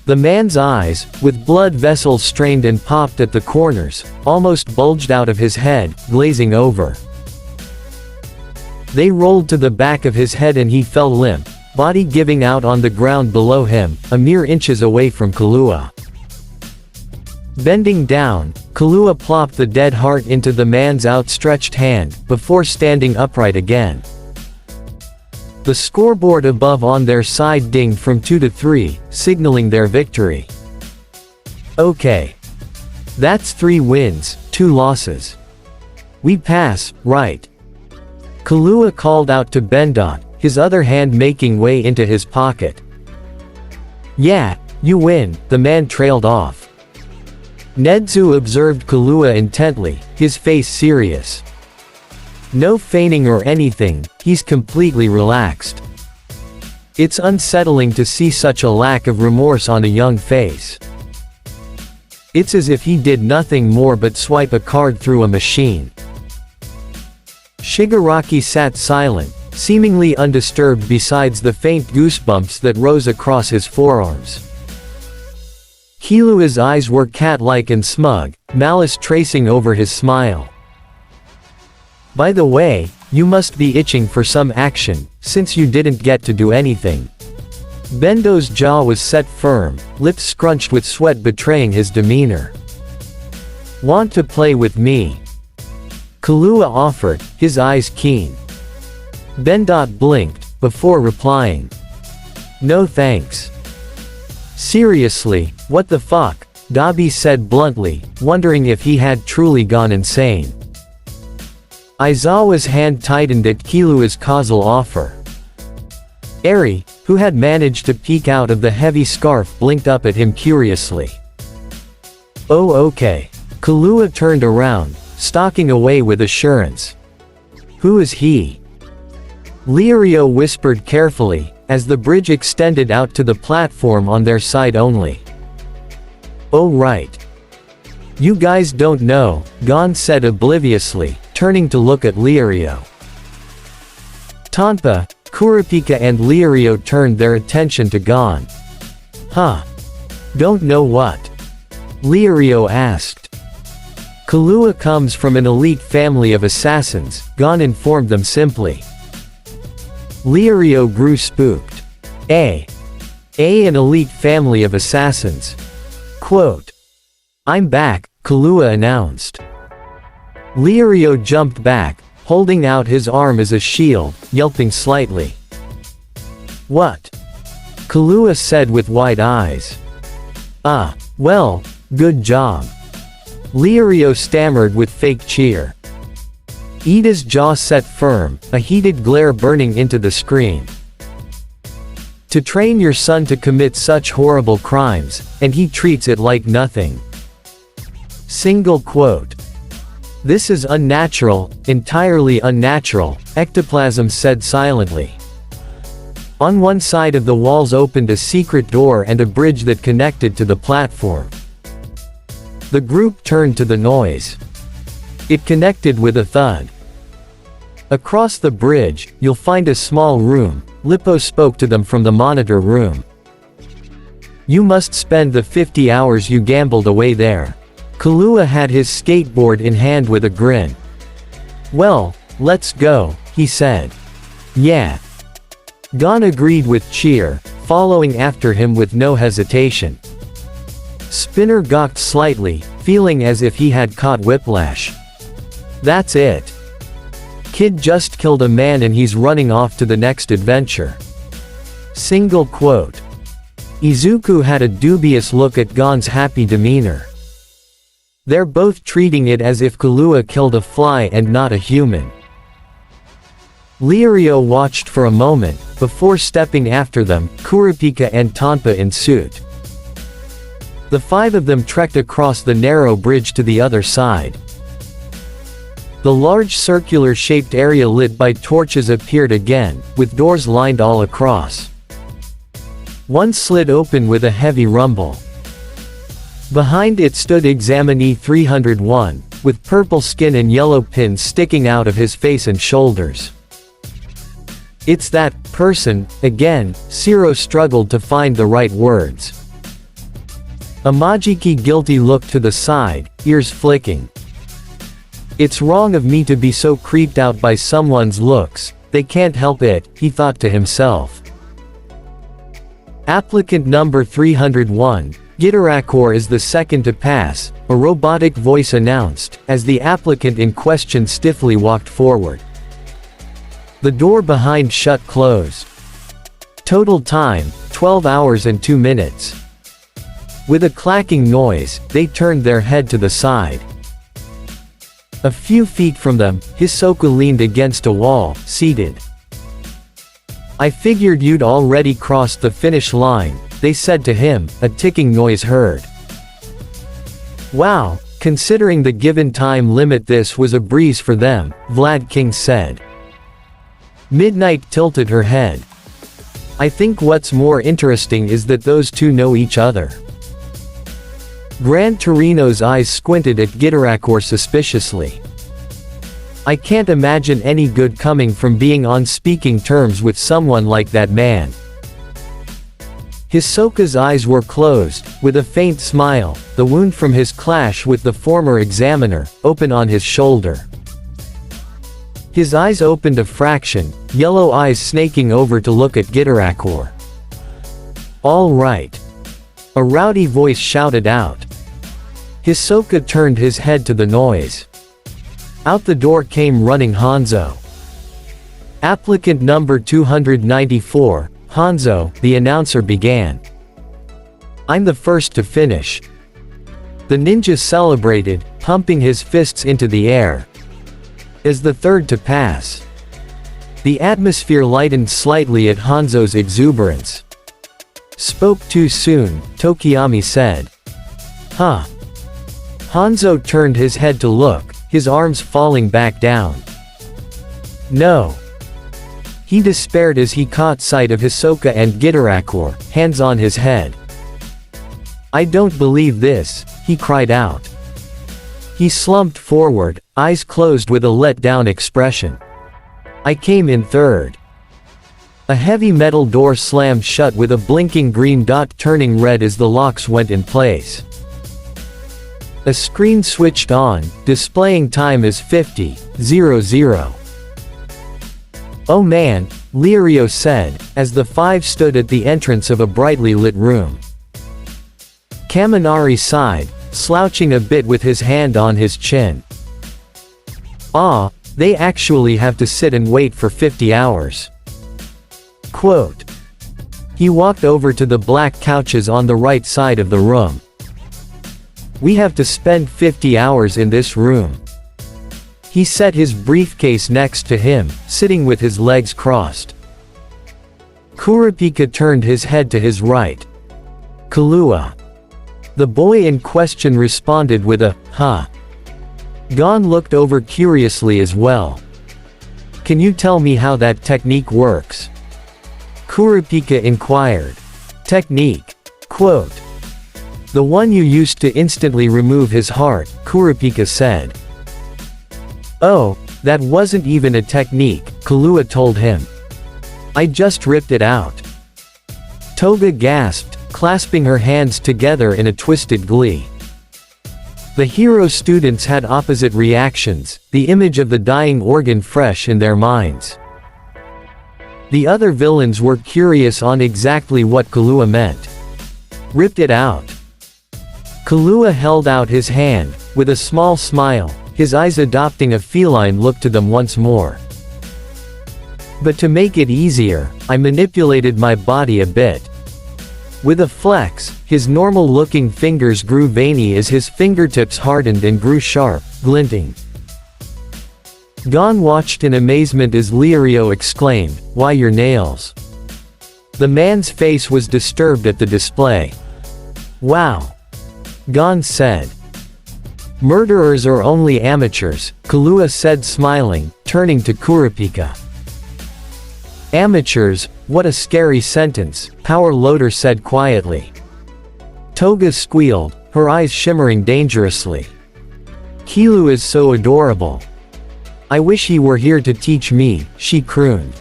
The man's eyes, with blood vessels strained and popped at the corners, almost bulged out of his head, glazing over. They rolled to the back of his head and he fell limp, body giving out on the ground below him, a mere inches away from Kahlua. Bending down, Kahlua plopped the dead heart into the man's outstretched hand, before standing upright again. The scoreboard above on their side dinged from 2 to 3, signaling their victory. Okay. That's 3 wins, 2 losses. We pass, right? Kahlua called out to Bendot, his other hand making way into his pocket. Yeah, you win, the man trailed off. Nedzu observed Kahlua intently, his face serious. No feigning or anything, he's completely relaxed. It's unsettling to see such a lack of remorse on a young face. It's as if he did nothing more but swipe a card through a machine. Shigaraki sat silent, seemingly undisturbed besides the faint goosebumps that rose across his forearms. Kahlua's eyes were cat-like and smug, malice tracing over his smile. By the way, you must be itching for some action, since you didn't get to do anything. Bendo's jaw was set firm, lips scrunched with sweat betraying his demeanor. Want to play with me? Kahlua offered, his eyes keen. Bendot blinked, before replying. No thanks. Seriously, what the fuck? Dabi said bluntly, wondering if he had truly gone insane. Aizawa's hand tightened at Kahlua's causal offer. Eri, who had managed to peek out of the heavy scarf, blinked up at him curiously. Oh okay. Kahlua turned around, stalking away with assurance. Who is he? Lirio whispered carefully, as the bridge extended out to the platform on their side only. Oh right. You guys don't know, Gon said obliviously, turning to look at Lirio. Tonpa, Kurapika and Lirio turned their attention to Gon. Huh? Don't know what? Lirio asked. Kahlua comes from an elite family of assassins, Gon informed them simply. Lirio grew spooked. An elite family of assassins. Quote. I'm back, Kahlua announced. Lirio jumped back, holding out his arm as a shield, yelping slightly. What? Kahlua said with wide eyes. Well, good job. Lirio stammered with fake cheer. Ida's jaw set firm, a heated glare burning into the screen. To train your son to commit such horrible crimes, and he treats it like nothing. Single quote. This is unnatural, entirely unnatural, Ectoplasm said silently. On one side of the walls opened a secret door and a bridge that connected to the platform. The group turned to the noise. It connected with a thud. Across the bridge, you'll find a small room, Lippo spoke to them from the monitor room. You must spend the 50 hours you gambled away there. Kahlua had his skateboard in hand with a grin. Well, let's go, he said. Yeah. Gon agreed with cheer, following after him with no hesitation. Spinner gawked slightly, feeling as if he had caught whiplash. That's it. Kid just killed a man and he's running off to the next adventure. Single quote. Izuku had a dubious look at Gon's happy demeanor. They're both treating it as if Kahlua killed a fly and not a human. Lirio watched for a moment, before stepping after them, Kurapika and Tonpa in suit. The 5 of them trekked across the narrow bridge to the other side. The large circular-shaped area lit by torches appeared again, with doors lined all across. One slid open with a heavy rumble. Behind it stood Examinee 301, with purple skin and yellow pins sticking out of his face and shoulders. It's that person, again, Zero struggled to find the right words. Amajiki guilty looked to the side, ears flicking. It's wrong of me to be so creeped out by someone's looks, they can't help it, he thought to himself. Applicant number 301, Gitarakor is the second to pass, a robotic voice announced, as the applicant in question stiffly walked forward. The door behind shut closed. Total time, 12 hours and 2 minutes. With a clacking noise, they turned their head to the side. A few feet from them, Hisoka leaned against a wall, seated. "I figured you'd already crossed the finish line," they said to him, a ticking noise heard. "Wow, considering the given time limit this was a breeze for them," Vlad King said. Midnight tilted her head. "I think what's more interesting is that those two know each other." Gran Torino's eyes squinted at Gitarakor suspiciously. "I can't imagine any good coming from being on speaking terms with someone like that man." Hisoka's eyes were closed, with a faint smile, the wound from his clash with the former examiner, open on his shoulder. His eyes opened a fraction, yellow eyes snaking over to look at Gitarakor. "All right." A rowdy voice shouted out. Hisoka turned his head to the noise. Out the door came running Hanzo. "Applicant number 294, Hanzo," the announcer began. "I'm the first to finish." The ninja celebrated, pumping his fists into the air. "As the third to pass." The atmosphere lightened slightly at Hanzo's exuberance. "Spoke too soon," Tokiyami said. "Huh." Hanzo turned his head to look, his arms falling back down. "No." He despaired as he caught sight of Hisoka and Gitarakor, hands on his head. "I don't believe this," he cried out. He slumped forward, eyes closed with a let-down expression. "I came in third." A heavy metal door slammed shut with a blinking green dot turning red as the locks went in place. A screen switched on, displaying time as 50:00. "Oh man," Lirio said, as the five stood at the entrance of a brightly lit room. Kaminari sighed, slouching a bit with his hand on his chin. "Ah, they actually have to sit and wait for 50 hours. Quote. He walked over to the black couches on the right side of the room. "We have to spend 50 hours in this room." He set his briefcase next to him, sitting with his legs crossed. Kurapika turned his head to his right. "Kahlua." The boy in question responded with a, "Huh." Gon looked over curiously as well. "Can you tell me how that technique works?" Kurapika inquired. "Technique? Quote. The one you used to instantly remove his heart," Kurapika said. "Oh, that wasn't even a technique," Kahlua told him. "I just ripped it out." Toga gasped, clasping her hands together in a twisted glee. The hero students had opposite reactions, the image of the dying organ fresh in their minds. The other villains were curious on exactly what Kahlua meant. Ripped it out. Kahlua held out his hand, with a small smile, his eyes adopting a feline look to them once more. "But to make it easier, I manipulated my body a bit." With a flex, his normal-looking fingers grew veiny as his fingertips hardened and grew sharp, glinting. Gon watched in amazement as Lirio exclaimed, "Why your nails?" The man's face was disturbed at the display. "Wow." Gon said. "Murderers are only amateurs," Kahlua said smiling, turning to Kurapika. "Amateurs, what a scary sentence," Power Loader said quietly. Toga squealed, her eyes shimmering dangerously. "Kilu is so adorable. I wish he were here to teach me," she crooned.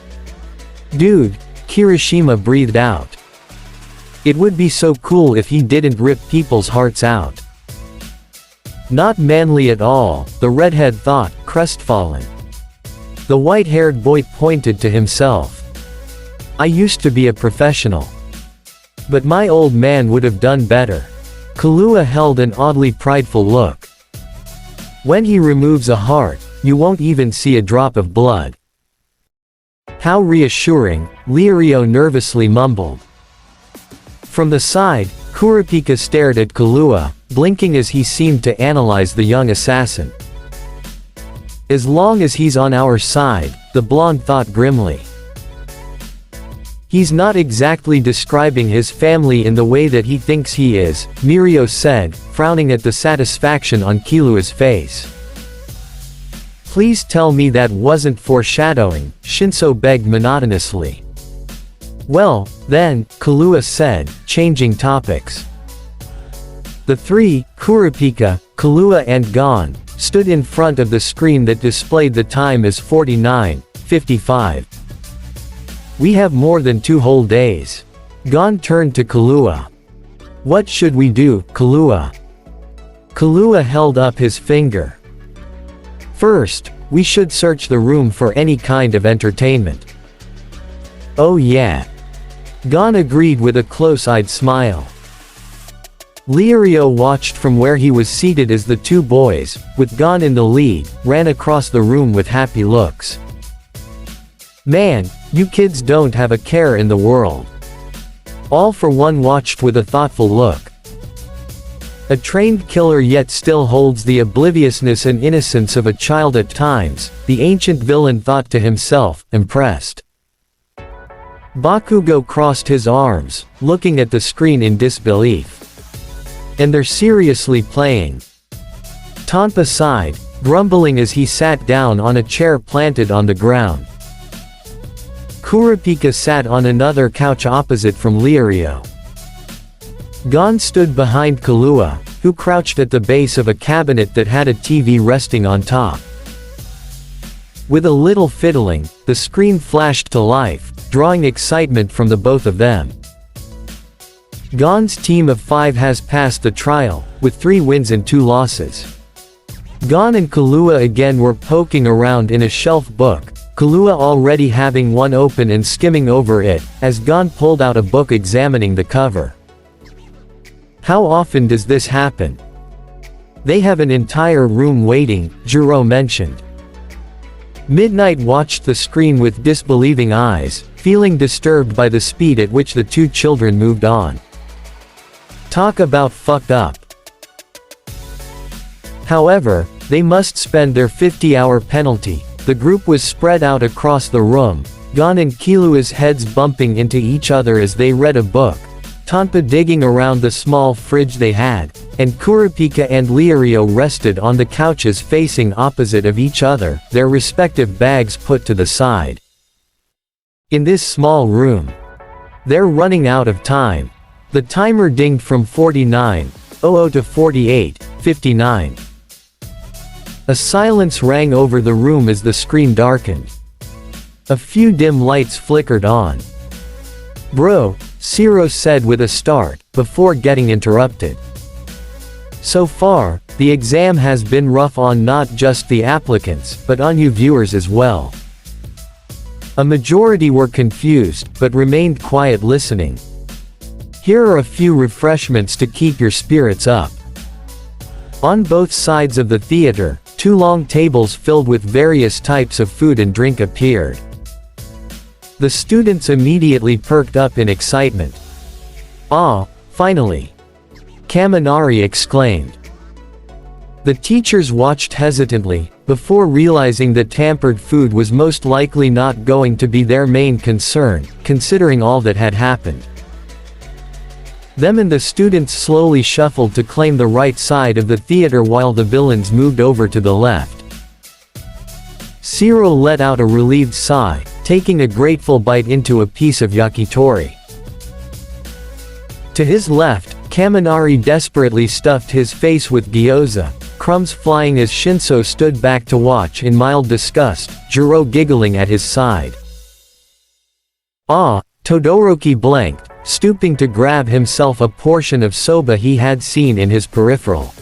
"Dude," Kirishima breathed out. "It would be so cool if he didn't rip people's hearts out." "Not manly at all," the redhead thought, crestfallen. The white-haired boy pointed to himself. "I used to be a professional. But my old man would have done better." Kahlua held an oddly prideful look. "When he removes a heart, you won't even see a drop of blood." How reassuring, Lirio nervously mumbled. From the side, Kurapika stared at Kahlua, blinking as he seemed to analyze the young assassin. As long as he's on our side, the blonde thought grimly. He's not exactly describing his family in the way that he thinks he is, Mirio said, frowning at the satisfaction on Kahlua's face. Please tell me that wasn't foreshadowing, Shinso begged monotonously. Well, then, Kahlua said, changing topics. The three, Kurapika, Kahlua and Gon, stood in front of the screen that displayed the time as 49:55. We have more than 2 whole days. Gon turned to Kahlua. What should we do, Kahlua? Kahlua held up his finger. First, we should search the room for any kind of entertainment. Oh yeah. Gon agreed with a close-eyed smile. Lirio watched from where he was seated as the 2 boys, with Gon in the lead, ran across the room with happy looks. Man, you kids don't have a care in the world. All for one watched with a thoughtful look. A trained killer yet still holds the obliviousness and innocence of a child at times, the ancient villain thought to himself, impressed. Bakugo crossed his arms, looking at the screen in disbelief. And they're seriously playing. Tonpa sighed, grumbling as he sat down on a chair planted on the ground. Kurapika sat on another couch opposite from Lirio. Gon stood behind Kahlua, who crouched at the base of a cabinet that had a TV resting on top. With a little fiddling, the screen flashed to life, drawing excitement from the both of them. Gon's team of 5 has passed the trial, with 3 wins and 2 losses. Gon and Kahlua again were poking around in a shelf book, Kahlua already having one open and skimming over it, as Gon pulled out a book examining the cover. How often does this happen? They have an entire room waiting, Jiro mentioned. Midnight watched the screen with disbelieving eyes, feeling disturbed by the speed at which the 2 children moved on. Talk about fucked up. However, they must spend their 50-hour penalty. The group was spread out across the room, Gon and Kahlua's heads bumping into each other as they read a book, Tonpa digging around the small fridge they had, and Kurapika and Lirio rested on the couches facing opposite of each other, their respective bags put to the side. In this small room. They're running out of time. The timer dinged from 49:00 to 48:59. A silence rang over the room as the screen darkened. A few dim lights flickered on. Bro, Ciro said with a start, before getting interrupted. So far, the exam has been rough on not just the applicants, but on you viewers as well. A majority were confused, but remained quiet listening. Here are a few refreshments to keep your spirits up. On both sides of the theater, 2 long tables filled with various types of food and drink appeared. The students immediately perked up in excitement. Ah, finally! Kaminari exclaimed. The teachers watched hesitantly, before realizing that tampered food was most likely not going to be their main concern, considering all that had happened. Them and the students slowly shuffled to claim the right side of the theater while the villains moved over to the left. Ciro let out a relieved sigh, taking a grateful bite into a piece of yakitori. To his left, Kaminari desperately stuffed his face with gyoza, crumbs flying as Shinso stood back to watch in mild disgust, Jiro giggling at his side. Ah, Todoroki blanked, stooping to grab himself a portion of soba he had seen in his peripheral.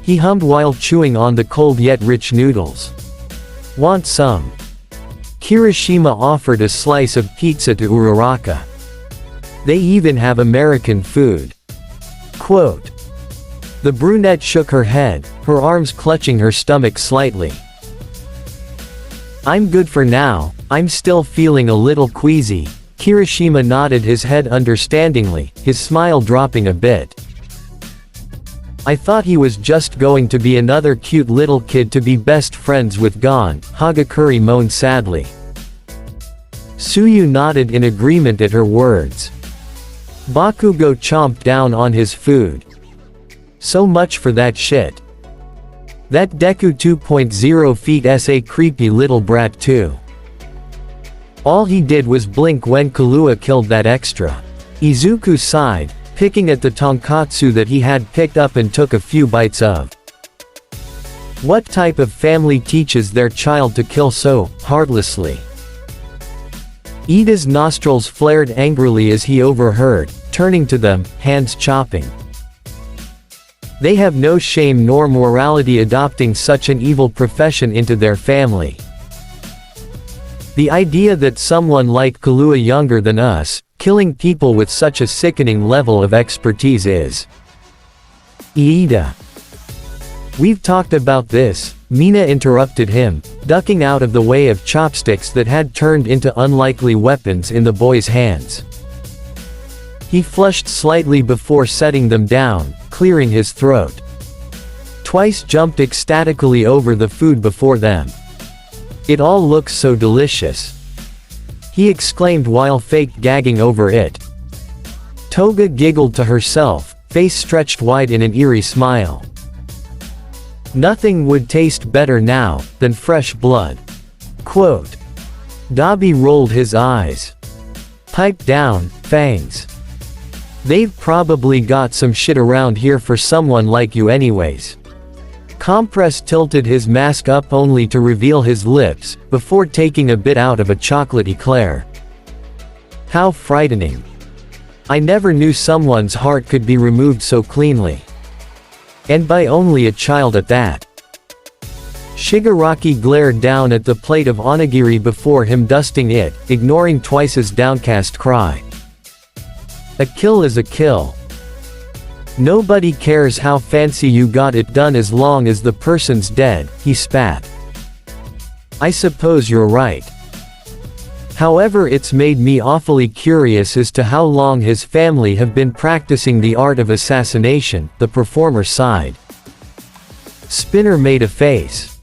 He hummed while chewing on the cold yet rich noodles. Want some? Kirishima offered a slice of pizza to Uraraka. They even have American food. Quote. The brunette shook her head, her arms clutching her stomach slightly. I'm good for now, I'm still feeling a little queasy. Kirishima nodded his head understandingly, his smile dropping a bit. I thought he was just going to be another cute little kid to be best friends with Gon, Hagakure moaned sadly. Suyu nodded in agreement at her words. Bakugo chomped down on his food. So much for that shit. That Deku 2.0 feet's a creepy little brat too. All he did was blink when Killua killed that extra. Izuku sighed, picking at the tonkatsu that he had picked up and took a few bites of. What type of family teaches their child to kill so heartlessly? Ida's nostrils flared angrily as he overheard, turning to them, hands chopping. They have no shame nor morality adopting such an evil profession into their family. The idea that someone like Killua younger than us, killing people with such a sickening level of expertise is. Ida. We've talked about this, Mina interrupted him, ducking out of the way of chopsticks that had turned into unlikely weapons in the boy's hands. He flushed slightly before setting them down, clearing his throat. Twice jumped ecstatically over the food before them. It all looks so delicious. He exclaimed while fake gagging over it. Toga giggled to herself, face stretched wide in an eerie smile. Nothing would taste better now than fresh blood. Quote. Dabi rolled his eyes. Pipe down, Fangs. They've probably got some shit around here for someone like you anyways. Compress tilted his mask up only to reveal his lips, before taking a bit out of a chocolate eclair. How frightening. I never knew someone's heart could be removed so cleanly. And by only a child at that. Shigaraki glared down at the plate of onigiri before him dusting it, ignoring Twice's downcast cry. A kill is a kill. Nobody cares how fancy you got it done as long as the person's dead, he spat. I suppose you're right. However, it's made me awfully curious as to how long his family have been practicing the art of assassination, the performer sighed. Spinner made a face.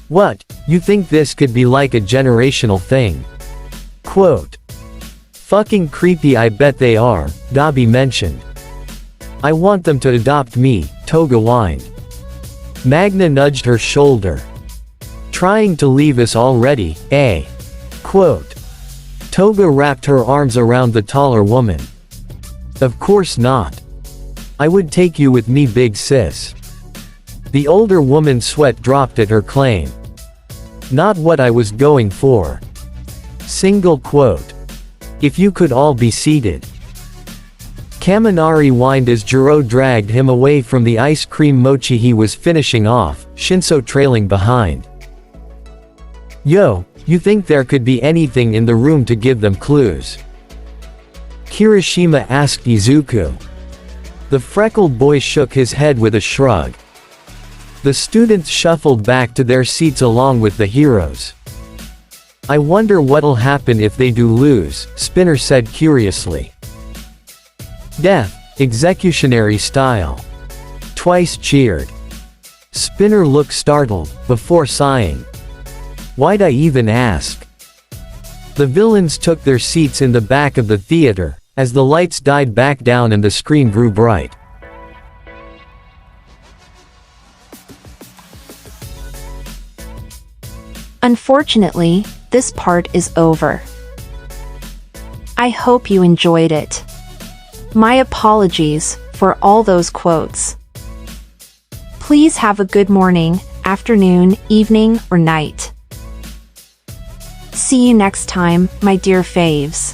What, you think this could be like a generational thing? Quote. Fucking creepy, I bet they are, Dabi mentioned. I want them to adopt me, Toga whined. Magna nudged her shoulder. Trying to leave us already, eh? Quote. Toga wrapped her arms around the taller woman. Of course not. I would take you with me, big sis. The older woman's sweat dropped at her claim. Not what I was going for. Single quote. If you could all be seated. Kaminari whined as Jiro dragged him away from the ice cream mochi he was finishing off, Shinso trailing behind. Yo, you think there could be anything in the room to give them clues? Kirishima asked Izuku. The freckled boy shook his head with a shrug. The students shuffled back to their seats along with the heroes. I wonder what'll happen if they do lose, Spinner said curiously. Death, executionary style. Twice cheered. Spinner looked startled, before sighing. Why'd I even ask? The villains took their seats in the back of the theater, as the lights died back down and the screen grew bright. Unfortunately, this part is over. I hope you enjoyed it. My apologies for all those quotes. Please have a good morning, afternoon, evening, or night. See you next time, my dear faves.